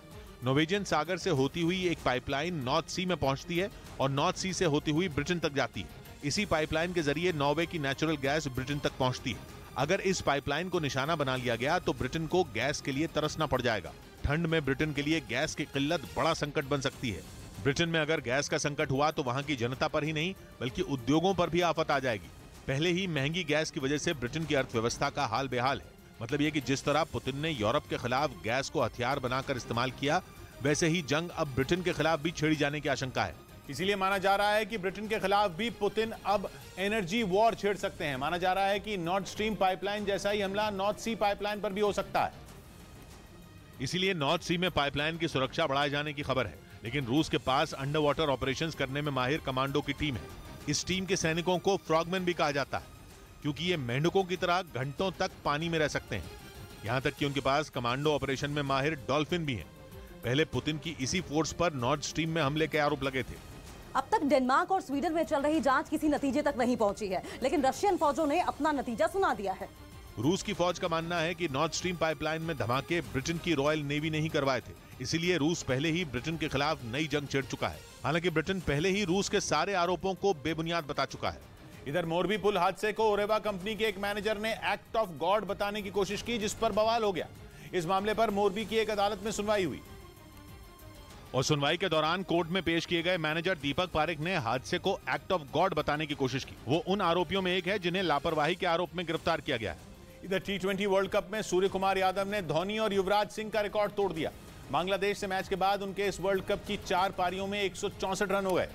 नॉर्वेजियन सागर से होती हुई एक पाइपलाइन नॉर्थ सी में पहुंचती है और नॉर्थ सी से होती हुई ब्रिटेन तक जाती है। इसी पाइपलाइन के जरिए नॉर्वे की नेचुरल गैस ब्रिटेन तक पहुंचती है। अगर इस पाइपलाइन को निशाना बना लिया गया तो ब्रिटेन को गैस के लिए तरसना पड़ जाएगा। ठंड में ब्रिटेन के लिए गैस की किल्लत बड़ा संकट बन सकती है। ब्रिटेन में अगर गैस का संकट हुआ तो वहां की जनता पर ही नहीं बल्कि उद्योगों पर भी आफत आ जाएगी। पहले ही महंगी गैस की वजह से ब्रिटेन की अर्थव्यवस्था का हाल बेहाल है। मतलब ये कि जिस तरह पुतिन ने यूरोप के खिलाफ गैस को हथियार बनाकर इस्तेमाल किया, वैसे ही जंग अब ब्रिटेन के खिलाफ भी छेड़ी जाने की आशंका है। इसीलिए माना जा रहा है कि ब्रिटेन के खिलाफ भी पुतिन अब एनर्जी वॉर छेड़ सकते हैं। माना जा रहा है कि नॉर्थ स्ट्रीम पाइपलाइन जैसा ही हमला नॉर्थ सी पाइपलाइन पर भी हो सकता है। इसीलिए नॉर्थ सी में पाइपलाइन की सुरक्षा बढ़ाए जाने की खबर है। लेकिन रूस के पास अंडर वाटर ऑपरेशंस करने में माहिर कमांडो की टीम है। इस टीम के सैनिकों को फ्रॉगमैन भी कहा जाता है, क्योंकि ये मेंढकों की तरह घंटों तक पानी में रह सकते हैं। यहाँ तक कि उनके पास कमांडो ऑपरेशन में माहिर डॉल्फिन भी हैं। पहले पुतिन की इसी फोर्स पर नॉर्थ स्ट्रीम में हमले के आरोप लगे थे। अब तक डेनमार्क और स्वीडन में चल रही जांच किसी नतीजे तक नहीं पहुंची है, लेकिन रशियन फौजों ने अपना नतीजा सुना दिया है। रूस की फौज का मानना है कि नॉर्थ स्ट्रीम पाइपलाइन में धमाके ब्रिटेन की रॉयल नेवी ने ही करवाए थे, इसीलिए रूस पहले ही ब्रिटेन के खिलाफ नई जंग छेड़ चुका है। हालांकि ब्रिटेन पहले ही रूस के सारे आरोपों को बेबुनियाद बता चुका है। इधर मोरबी पुल हादसे को ओरेवा कंपनी के एक मैनेजर ने एक्ट ऑफ गॉड बताने की कोशिश की, जिस पर बवाल हो गया। इस मामले पर मोरबी की एक अदालत में सुनवाई हुई और सुनवाई के दौरान कोर्ट में पेश किए गए मैनेजर दीपक पारेख ने हादसे को एक्ट ऑफ गॉड बताने की कोशिश की। वो उन आरोपियों में एक है जिन्हें लापरवाही के आरोप में गिरफ्तार किया गया है। इधर T20 वर्ल्ड कप में सूर्य कुमार यादव ने धोनी और युवराज सिंह का रिकॉर्ड तोड़ दिया। बांग्लादेश से मैच के बाद उनके इस वर्ल्ड कप की 4 पारियों में 164 रन हो गए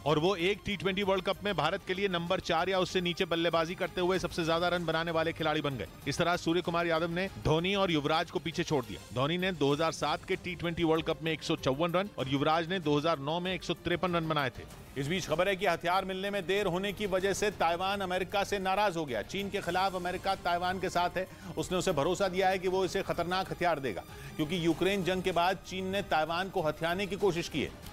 और वो एक T20 वर्ल्ड कप में भारत के लिए नंबर 4 या उससे नीचे बल्लेबाजी करते हुए सबसे ज्यादा रन बनाने वाले खिलाड़ी बन गए। इस तरह सूर्य कुमार यादव ने धोनी और युवराज को पीछे छोड़ दिया। धोनी ने 2007 के T20 वर्ल्ड कप में 154 रन और युवराज ने 2009 में 153 रन बनाए थे। इस बीच खबर है कि हथियार मिलने में देर होने की वजह से ताइवान अमेरिका से नाराज हो गया। चीन के खिलाफ अमेरिका ताइवान के साथ है। उसने उसे भरोसा दिया है कि वो इसे खतरनाक हथियार देगा, क्योंकि यूक्रेन जंग के बाद चीन ने ताइवान को हथियाने की कोशिश की है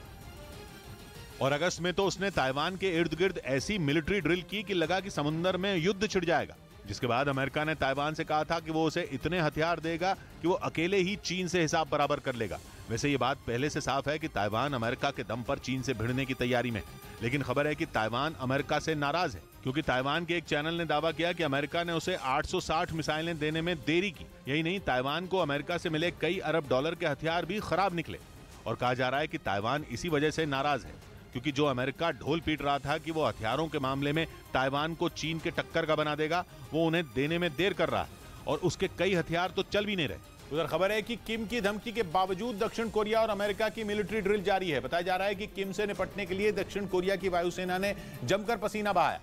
और अगस्त में तो उसने ताइवान के इर्द गिर्द ऐसी मिलिट्री ड्रिल की कि लगा कि समुद्र में युद्ध छिड़ जाएगा। जिसके बाद अमेरिका ने ताइवान से कहा था कि वो उसे इतने हथियार देगा कि वो अकेले ही चीन से हिसाब बराबर कर लेगा। वैसे ये बात पहले से साफ है कि ताइवान अमेरिका के दम पर चीन से भिड़ने की तैयारी में है। लेकिन खबर है कि ताइवान अमेरिका से नाराज है, क्योंकि ताइवान के एक चैनल ने दावा किया कि अमेरिका ने उसे 860 मिसाइलें देने में देरी की। यही नहीं, ताइवान को अमेरिका से मिले कई अरब डॉलर के हथियार भी खराब निकले और कहा जा रहा है कि ताइवान इसी वजह से नाराज है, क्योंकि जो अमेरिका ढोल पीट रहा था कि वो हथियारों के मामले में ताइवान को चीन के टक्कर का बना देगा, वो उन्हें देने में देर कर रहा है और उसके कई हथियार तो चल भी नहीं रहे। उधर खबर है कि किम की धमकी के बावजूद दक्षिण कोरिया और अमेरिका की मिलिट्री ड्रिल जारी है। बताया जा रहा है कि किम से निपटने के लिए दक्षिण कोरिया की वायुसेना ने जमकर पसीना बहाया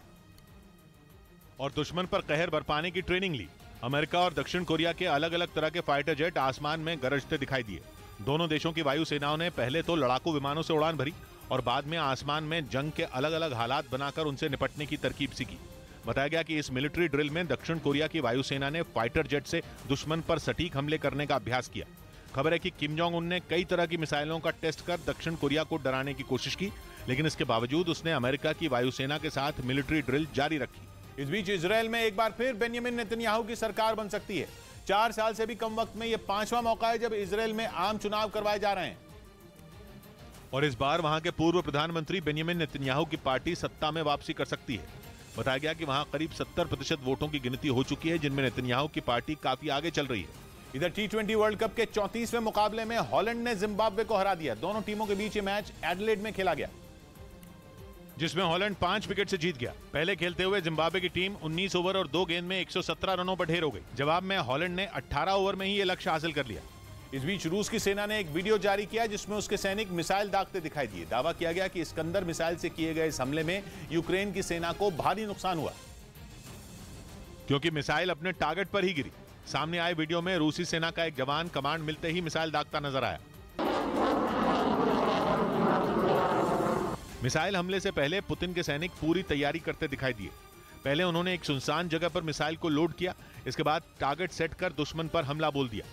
और दुश्मन पर कहर बरपाने की ट्रेनिंग ली। अमेरिका और दक्षिण कोरिया के अलग अलग तरह के फाइटर जेट आसमान में गरजते दिखाई दिए। दोनों देशों की वायुसेनाओं ने पहले तो लड़ाकू विमानों से उड़ान भरी और बाद में आसमान में जंग के अलग अलग हालात बनाकर उनसे निपटने की तरकीब सीखी। बताया गया कि इस मिलिट्री ड्रिल में दक्षिण कोरिया की वायुसेना ने फाइटर जेट से दुश्मन पर सटीक हमले करने का अभ्यास किया। खबर है कि किम जोंग उन ने कई तरह की मिसाइलों का टेस्ट कर दक्षिण कोरिया को डराने की कोशिश की, लेकिन इसके बावजूद उसने अमेरिका की वायुसेना के साथ मिलिट्री ड्रिल जारी रखी। इस बीच इजरायल में एक बार फिर बेंयामिन नेतन्याहू की सरकार बन सकती है। 4 साल से भी कम वक्त में यह 5वां मौका है जब इजरायल में आम चुनाव करवाए जा रहे हैं और इस बार वहां के पूर्व प्रधानमंत्री बेंयामिन नेतन्याहू की पार्टी सत्ता में वापसी कर सकती है। बताया गया कि वहां करीब 70% वोटों की गिनती हो चुकी है, जिनमें नेतन्याहू की पार्टी काफी आगे चल रही है। इधर T20 वर्ल्ड कप के 34वें मुकाबले में हॉलैंड ने जिम्बाब्वे को हरा दिया। दोनों टीमों के बीच ये मैच एडिलेड में खेला गया, जिसमें हॉलैंड 5 विकेट से जीत गया। पहले खेलते हुए जिम्बाब्वे की टीम 19 ओवर और 2 गेंद में 117 रनों पर ढेर हो गई। जवाब में हॉलैंड ने 18 ओवर में ही ये लक्ष्य हासिल कर लिया। इस बीच रूस की सेना ने एक वीडियो जारी किया जिसमें उसके सैनिक मिसाइल दागते दिखाई दिए। दावा किया गया कि इस्कंदर मिसाइल से किए गए इस हमले में यूक्रेन की सेना को भारी नुकसान हुआ, क्योंकि मिसाइल अपने टारगेट पर ही गिरी। सामने आए वीडियो में रूसी सेना का एक जवान कमांड मिलते ही मिसाइल दागता नजर आया। मिसाइल हमले से पहले पुतिन के सैनिक पूरी तैयारी करते दिखाई दिए। पहले उन्होंने एक सुनसान जगह पर मिसाइल को लोड किया, इसके बाद टारगेट सेट कर दुश्मन पर हमला बोल दिया।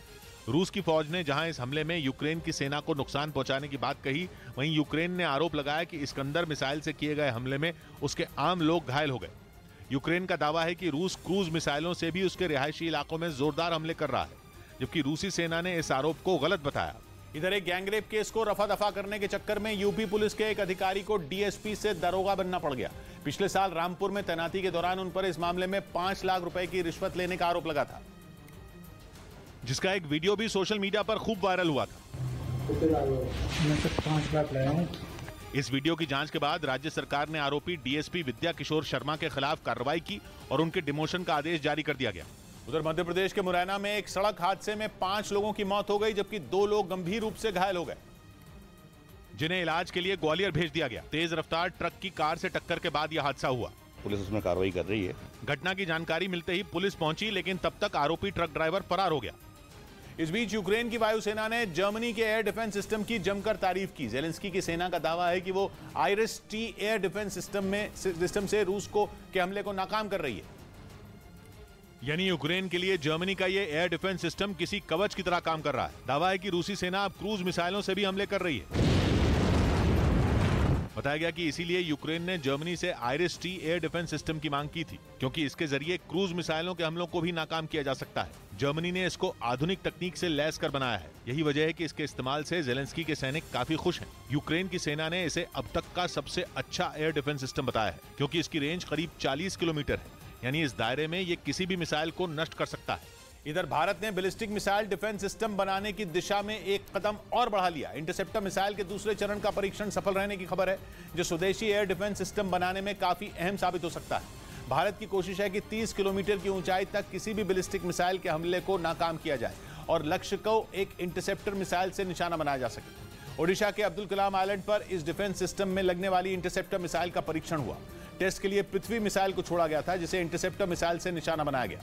रूस की फौज ने जहां इस हमले में यूक्रेन की सेना को नुकसान पहुंचाने की बात कही, वहीं यूक्रेन ने आरोप लगाया कि इस्कंदर मिसाइल से किए गए हमले में उसके आम लोग घायल हो गए। यूक्रेन का दावा है कि रूस क्रूज मिसाइलों से भी उसके रिहायशी इलाकों में जोरदार हमले कर रहा है, जबकि रूसी सेना ने इस आरोप को गलत बताया। इधर एक गैंगरेप केस को रफा दफा करने के चक्कर में यूपी पुलिस के एक अधिकारी को डीएसपी से दरोगा बनना पड़ गया। पिछले साल रामपुर में तैनाती के दौरान उन पर इस मामले में 5 लाख रुपए की रिश्वत लेने का आरोप लगा था, जिसका एक वीडियो भी सोशल मीडिया पर खूब वायरल हुआ था। इस वीडियो की जांच के बाद राज्य सरकार ने आरोपी डीएसपी विद्या किशोर शर्मा के खिलाफ कार्रवाई की और उनके डिमोशन का आदेश जारी कर दिया गया। उधर मध्य प्रदेश के मुरैना में एक सड़क हादसे में 5 लोगों की मौत हो गई, जबकि 2 लोग गंभीर रूप से घायल हो गए, जिन्हें इलाज के लिए ग्वालियर भेज दिया गया। तेज रफ्तार ट्रक की कार से टक्कर के बाद यह हादसा हुआ। पुलिस उसमें कार्रवाई कर रही है। घटना की जानकारी मिलते ही पुलिस पहुंची, लेकिन तब तक आरोपी ट्रक ड्राइवर फरार हो गया। इस बीच यूक्रेन की वायुसेना ने जर्मनी के एयर डिफेंस सिस्टम की जमकर तारीफ की। जेलेंस्की की सेना का दावा है कि वो IRIS-T एयर डिफेंस सिस्टम से रूस के हमले को नाकाम कर रही है। यानी यूक्रेन के लिए जर्मनी का ये एयर डिफेंस सिस्टम किसी कवच की तरह काम कर रहा है। दावा है कि रूसी सेना अब क्रूज मिसाइलों से भी हमले कर रही है। बताया गया कि इसीलिए यूक्रेन ने जर्मनी से IRIS-T एयर डिफेंस सिस्टम की मांग की थी, क्योंकि इसके जरिए क्रूज मिसाइलों के हमलों को भी नाकाम किया जा सकता है। जर्मनी ने इसको आधुनिक तकनीक से लैस कर बनाया है। यही वजह है कि इसके इस्तेमाल से जेलेंस्की के सैनिक काफी खुश हैं। यूक्रेन की सेना ने इसे अब तक का सबसे अच्छा एयर डिफेंस सिस्टम बताया है, क्योंकि इसकी रेंज करीब 40 किलोमीटर है। यानी इस दायरे में ये किसी भी मिसाइल को नष्ट कर सकता है। इधर भारत ने बैलिस्टिक मिसाइल डिफेंस सिस्टम बनाने की दिशा में एक कदम और बढ़ा लिया। इंटरसेप्टर मिसाइल के दूसरे चरण का परीक्षण सफल रहने की खबर है, जो स्वदेशी एयर डिफेंस सिस्टम बनाने में काफी अहम साबित हो सकता है। भारत की कोशिश है कि 30 किलोमीटर की ऊंचाई तक किसी भी बैलिस्टिक मिसाइल के हमले को नाकाम किया जाए और लक्ष्य को एक इंटरसेप्टर मिसाइल से निशाना बनाया जा सके। ओडिशा के अब्दुल कलाम आइलैंड पर इस डिफेंस सिस्टम में लगने वाली इंटरसेप्टर मिसाइल का परीक्षण हुआ। टेस्ट के लिए पृथ्वी मिसाइल को छोड़ा गया था, जिसे इंटरसेप्टर मिसाइल से निशाना बनाया गया।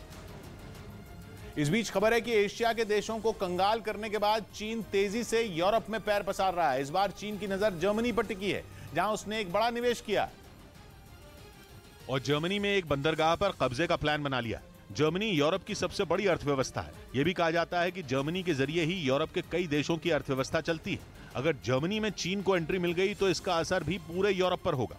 इस बीच खबर है कि एशिया के देशों को कंगाल करने के बाद चीन तेजी से यूरोप में पैर पसार रहा है। इस बार चीन की नजर जर्मनी पर टिकी है, जहां उसने एक बड़ा निवेश किया और जर्मनी में एक बंदरगाह पर कब्जे का प्लान बना लिया। जर्मनी यूरोप की सबसे बड़ी अर्थव्यवस्था है। यह भी कहा जाता है कि जर्मनी के जरिए ही यूरोप के कई देशों की अर्थव्यवस्था चलती है। अगर जर्मनी में चीन को एंट्री मिल गई तो इसका असर भी पूरे यूरोप पर होगा।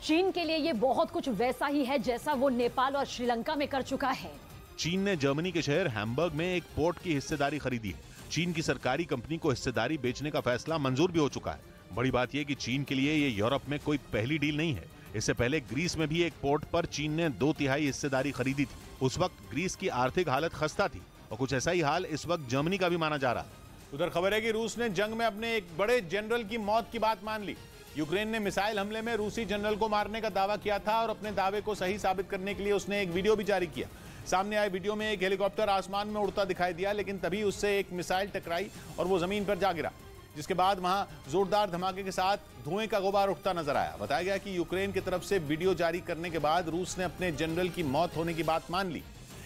चीन के लिए ये बहुत कुछ वैसा ही है जैसा वो नेपाल और श्रीलंका में कर चुका है। चीन ने जर्मनी के शहर हैम्बर्ग में एक पोर्ट की हिस्सेदारी खरीदी है। चीन की सरकारी कंपनी को हिस्सेदारी बेचने का फैसला मंजूर भी हो चुका है। बड़ी बात यह कि चीन के लिए ये यूरोप में कोई पहली डील नहीं है। इससे पहले ग्रीस में भी एक पोर्ट पर चीन ने 2/3 हिस्सेदारी खरीदी थी। उस वक्त ग्रीस की आर्थिक हालत खस्ता थी और कुछ ऐसा ही हाल इस वक्त जर्मनी का भी माना जा रहा है। उधर खबर है कि रूस ने जंग में अपने एक बड़े जनरल की मौत की बात मान ली। यूक्रेन ने मिसाइल हमले में रूसी जनरल को मारने का दावा किया था और अपने दावे को सही साबित करने के लिए उसने एक वीडियो भी जारी किया। सामने आए वीडियो में एक हेलीकॉप्टर आसमान में उड़ता दिखाई दिया, लेकिन तभी उससे एक मिसाइल टकराई और वो जमीन पर जा गिरा, जिसके बाद वहां जोरदार धमाके के साथ धुएं का गुबार उठता नजर आया। बताया गया कि यूक्रेन की तरफ से वीडियो जारी करने के बाद रूस ने अपने जनरल की मौत होने की बात मान ली।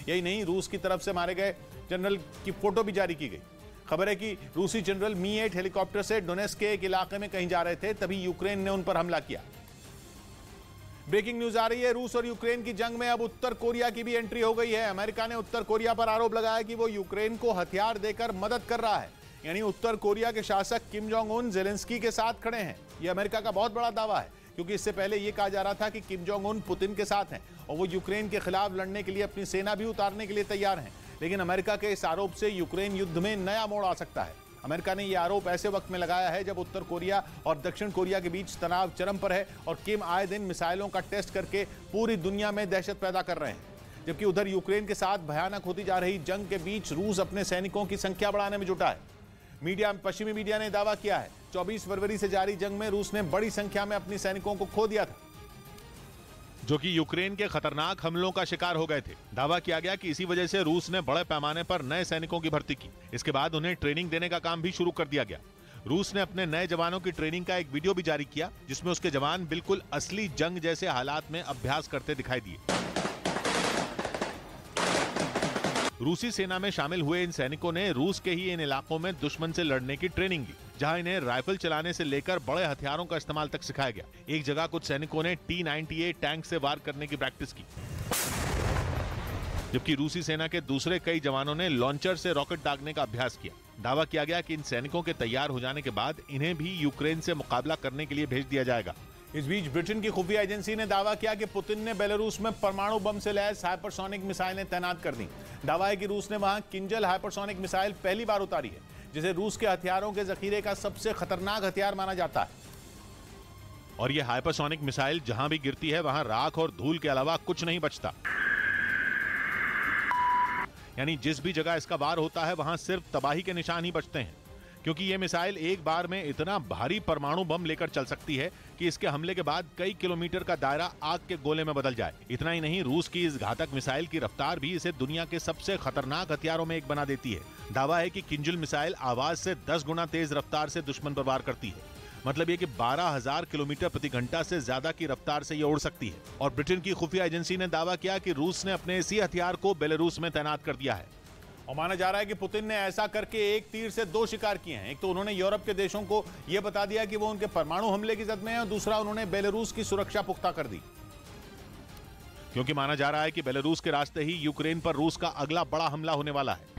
यही नहीं, रूस की तरफ से मारे गए जनरल की फोटो भी जारी की गई। खबर है कि रूसी जनरल मी-8 हेलीकॉप्टर से डोनेट्स्क के एक इलाके में कहीं जा रहे थे, तभी यूक्रेन ने उन पर हमला किया। ब्रेकिंग न्यूज आ रही है, रूस और यूक्रेन की जंग में अब उत्तर कोरिया की भी एंट्री हो गई है। अमेरिका ने उत्तर कोरिया पर आरोप लगाया कि वो यूक्रेन को हथियार देकर मदद कर रहा है। यानी उत्तर कोरिया के शासक किम जोंग उन जेलेंस्की के साथ खड़े हैं। यह अमेरिका का बहुत बड़ा दावा है, क्योंकि इससे पहले यह कहा जा रहा था कि किम जोंग उन पुतिन के साथ हैं और वो यूक्रेन के खिलाफ लड़ने के लिए अपनी सेना भी उतारने के लिए तैयार हैं। लेकिन अमेरिका के इस आरोप से यूक्रेन युद्ध में नया मोड़ आ सकता है। अमेरिका ने यह आरोप ऐसे वक्त में लगाया है जब उत्तर कोरिया और दक्षिण कोरिया के बीच तनाव चरम पर है और किम आए दिन मिसाइलों का टेस्ट करके पूरी दुनिया में दहशत पैदा कर रहे हैं। जबकि उधर यूक्रेन के साथ भयानक होती जा रही जंग के बीच रूस अपने सैनिकों की संख्या बढ़ाने में जुटा है। पश्चिमी मीडिया ने दावा किया है 24 फरवरी से जारी जंग में रूस ने बड़ी संख्या में अपनी सैनिकों को खो दिया था, जो कि यूक्रेन के खतरनाक हमलों का शिकार हो गए थे। दावा किया गया कि इसी वजह से रूस ने बड़े पैमाने पर नए सैनिकों की भर्ती की। इसके बाद उन्हें ट्रेनिंग देने का काम भी शुरू कर दिया गया। रूस ने अपने नए जवानों की ट्रेनिंग का एक वीडियो भी जारी किया, जिसमें उसके जवान बिल्कुल असली जंग जैसे हालात में अभ्यास करते दिखाई दिए। रूसी सेना में शामिल हुए इन सैनिकों ने रूस के ही इन इलाकों में दुश्मन से लड़ने की ट्रेनिंग ली, जहां इन्हें राइफल चलाने से लेकर बड़े हथियारों का इस्तेमाल तक सिखाया गया। एक जगह कुछ सैनिकों ने T-98 टैंक से वार करने की प्रैक्टिस की, जबकि रूसी सेना के दूसरे कई जवानों ने लॉन्चर से रॉकेट दागने का अभ्यास किया। दावा किया गया कि इन सैनिकों के तैयार हो जाने के बाद इन्हें भी यूक्रेन से मुकाबला करने के लिए भेज दिया जाएगा। इस बीच ब्रिटेन की खुफिया एजेंसी ने दावा किया कि पुतिन ने बेलारूस में परमाणु बम से लैस हाइपरसोनिक मिसाइलें तैनात कर दी। दावा है कि रूस ने वहां किंजल हाइपरसोनिक मिसाइल पहली बार उतारी है, जिसे रूस के हथियारों के जखीरे का सबसे खतरनाक हथियार माना जाता है। और यह हाइपरसोनिक मिसाइल जहां भी गिरती है वहां राख और धूल के अलावा कुछ नहीं बचता। यानी जिस भी जगह इसका वार होता है वहां सिर्फ तबाही के निशान ही बचते हैं, क्योंकि यह मिसाइल एक बार में इतना भारी परमाणु बम लेकर चल सकती है कि इसके हमले के बाद कई किलोमीटर का दायरा आग के गोले में बदल जाए। इतना ही नहीं, रूस की इस घातक मिसाइल की रफ्तार भी इसे दुनिया के सबसे खतरनाक हथियारों में एक बना देती है। दावा है कि किंजल मिसाइल आवाज से 10 गुना तेज रफ्तार से दुश्मन पर वार करती है। मतलब ये कि 12,000 किलोमीटर प्रति घंटा से ज्यादा की रफ्तार से ये उड़ सकती है। और ब्रिटेन की खुफिया एजेंसी ने दावा किया कि रूस ने अपने इसी हथियार को बेलारूस में तैनात कर दिया है और माना जा रहा है कि पुतिन ने ऐसा करके एक तीर से दो शिकार किए हैं। एक तो उन्होंने यूरोप के देशों को यह बता दिया कि वो उनके परमाणु हमले की जद में है, और दूसरा उन्होंने बेलारूस की सुरक्षा पुख्ता कर दी, क्योंकि माना जा रहा है कि बेलारूस के रास्ते ही यूक्रेन पर रूस का अगला बड़ा हमला होने वाला है।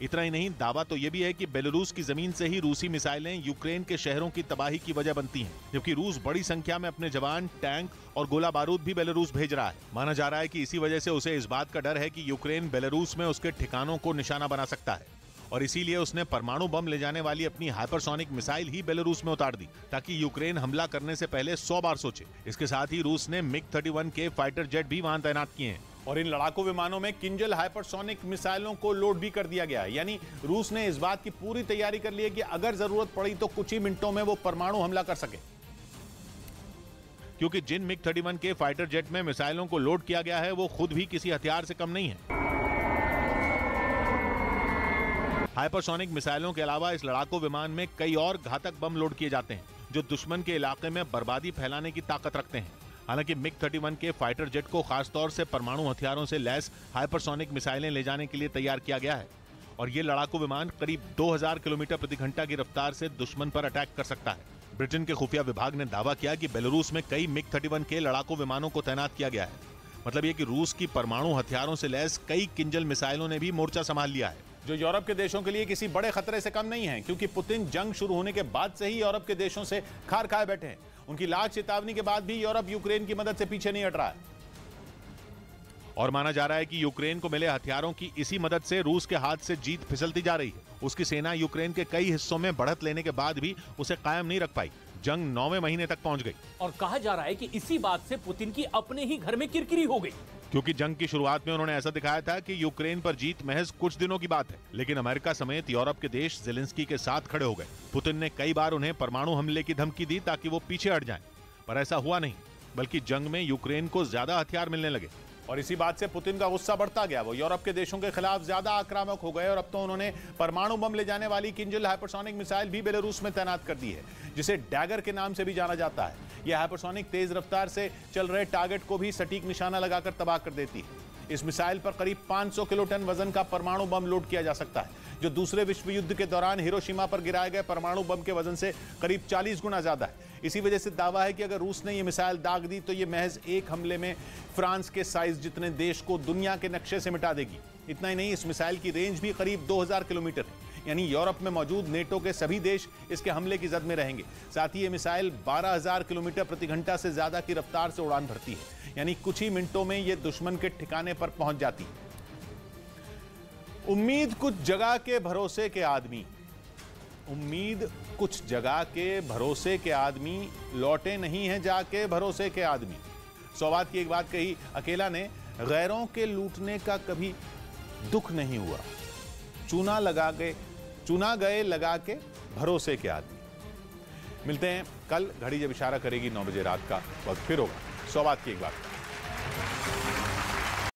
इतना ही नहीं, दावा तो यह भी है कि बेलारूस की जमीन से ही रूसी मिसाइलें यूक्रेन के शहरों की तबाही की वजह बनती हैं, जबकि रूस बड़ी संख्या में अपने जवान, टैंक और गोला बारूद भी बेलारूस भेज रहा है। माना जा रहा है कि इसी वजह से उसे इस बात का डर है कि यूक्रेन बेलारूस में उसके ठिकानों को निशाना बना सकता है, और इसीलिए उसने परमाणु बम ले जाने वाली अपनी हाइपरसोनिक मिसाइल ही बेलारूस में उतार दी, ताकि यूक्रेन हमला करने से पहले 100 बार सोचे। इसके साथ ही रूस ने MiG-31 के फाइटर जेट भी वहां तैनात किए हैं, और इन लड़ाकू विमानों में किंजल हाइपरसोनिक मिसाइलों को लोड भी कर दिया गया है। यानी रूस ने इस बात की पूरी तैयारी कर ली है कि अगर जरूरत पड़ी तो कुछ ही मिनटों में वो परमाणु हमला कर सके, क्योंकि जिन MiG-31 के फाइटर जेट में मिसाइलों को लोड किया गया है वो खुद भी किसी हथियार से कम नहीं है। हाइपरसोनिक मिसाइलों के अलावा इस लड़ाकू विमान में कई और घातक बम लोड किए जाते हैं, जो दुश्मन के इलाके में बर्बादी फैलाने की ताकत रखते हैं। हालांकि MiG-31 के फाइटर जेट को खासतौर से परमाणु हथियारों से लैस हाइपरसोनिक मिसाइलें ले जाने के लिए तैयार किया गया है, और ये लड़ाकू विमान करीब 2000 किलोमीटर प्रति घंटा की रफ्तार से दुश्मन पर अटैक कर सकता है। ब्रिटेन के खुफिया विभाग ने दावा किया कि बेलारूस में कई MiG-31 के लड़ाकू विमानों को तैनात किया गया है। मतलब ये कि रूस की परमाणु हथियारों से लैस कई किंजल मिसाइलों ने भी मोर्चा संभाल लिया है, जो यूरोप के देशों के लिए किसी बड़े खतरे से कम नहीं है, क्योंकि पुतिन जंग शुरू होने के बाद से ही यूरोप के देशों से खार खाए बैठे हैं। उनकी लाख चेतावनी के बाद भी यूरोप यूक्रेन की मदद से पीछे नहीं हट रहा है, और माना जा रहा है कि यूक्रेन को मिले हथियारों की इसी मदद से रूस के हाथ से जीत फिसलती जा रही है। उसकी सेना यूक्रेन के कई हिस्सों में बढ़त लेने के बाद भी उसे कायम नहीं रख पाई। जंग 9वें महीने तक पहुंच गई, और कहा जा रहा है कि इसी बात से पुतिन की अपने ही घर में किरकिरी हो गई, क्योंकि जंग की शुरुआत में उन्होंने ऐसा दिखाया था कि यूक्रेन पर जीत महज कुछ दिनों की बात है, लेकिन अमेरिका समेत यूरोप के देश ज़ेलेंस्की के साथ खड़े हो गए। पुतिन ने कई बार उन्हें परमाणु हमले की धमकी दी ताकि वो पीछे हट जाएं, पर ऐसा हुआ नहीं, बल्कि जंग में यूक्रेन को ज्यादा हथियार मिलने लगे, और इसी बात से पुतिन का गुस्सा बढ़ता गया। वो यूरोप के देशों के खिलाफ ज्यादा आक्रामक हो गए, और अब तो उन्होंने परमाणु बम ले जाने वाली किंजल हाइपरसोनिक मिसाइल भी बेलारूस में तैनात कर दी है, जिसे डैगर के नाम से भी जाना जाता है। यह हाइपरसोनिक तेज रफ्तार से चल रहे टारगेट को भी सटीक निशाना लगाकर तबाह कर देती है। इस मिसाइल पर करीब 500 किलोटन वजन का परमाणु बम लोड किया जा सकता है, जो दूसरे विश्व युद्ध के दौरान हिरोशिमा पर गिराए गए परमाणु बम के वजन से करीब 40 गुना ज्यादा है। इसी वजह से दावा है कि अगर रूस ने यह मिसाइल दाग दी तो यह महज एक हमले में फ्रांस के साइज जितने देश को दुनिया के नक्शे से मिटा देगी। इतना ही नहीं, इस मिसाइल की रेंज भी करीब 2000 किलोमीटर है, यानी यूरोप में मौजूद नेटो के सभी देश इसके हमले की जद में रहेंगे। साथ ही यह मिसाइल 12000 किलोमीटर प्रति घंटा से ज्यादा की रफ्तार से उड़ान भरती है, यानी कुछ ही मिनटों में यह दुश्मन के ठिकाने पर पहुंच जाती है। उम्मीद कुछ जगह के भरोसे के आदमी, उम्मीद कुछ जगह के भरोसे के आदमी, लौटे नहीं हैं जाके भरोसे के आदमी। सौवात की एक बात कही, अकेला ने गैरों के लूटने का कभी दुख नहीं हुआ, चुना गए लगा के भरोसे के आदमी। मिलते हैं कल, घड़ी जब इशारा करेगी 9 बजे रात का वक्त फिर होगा सौवात की एक बात।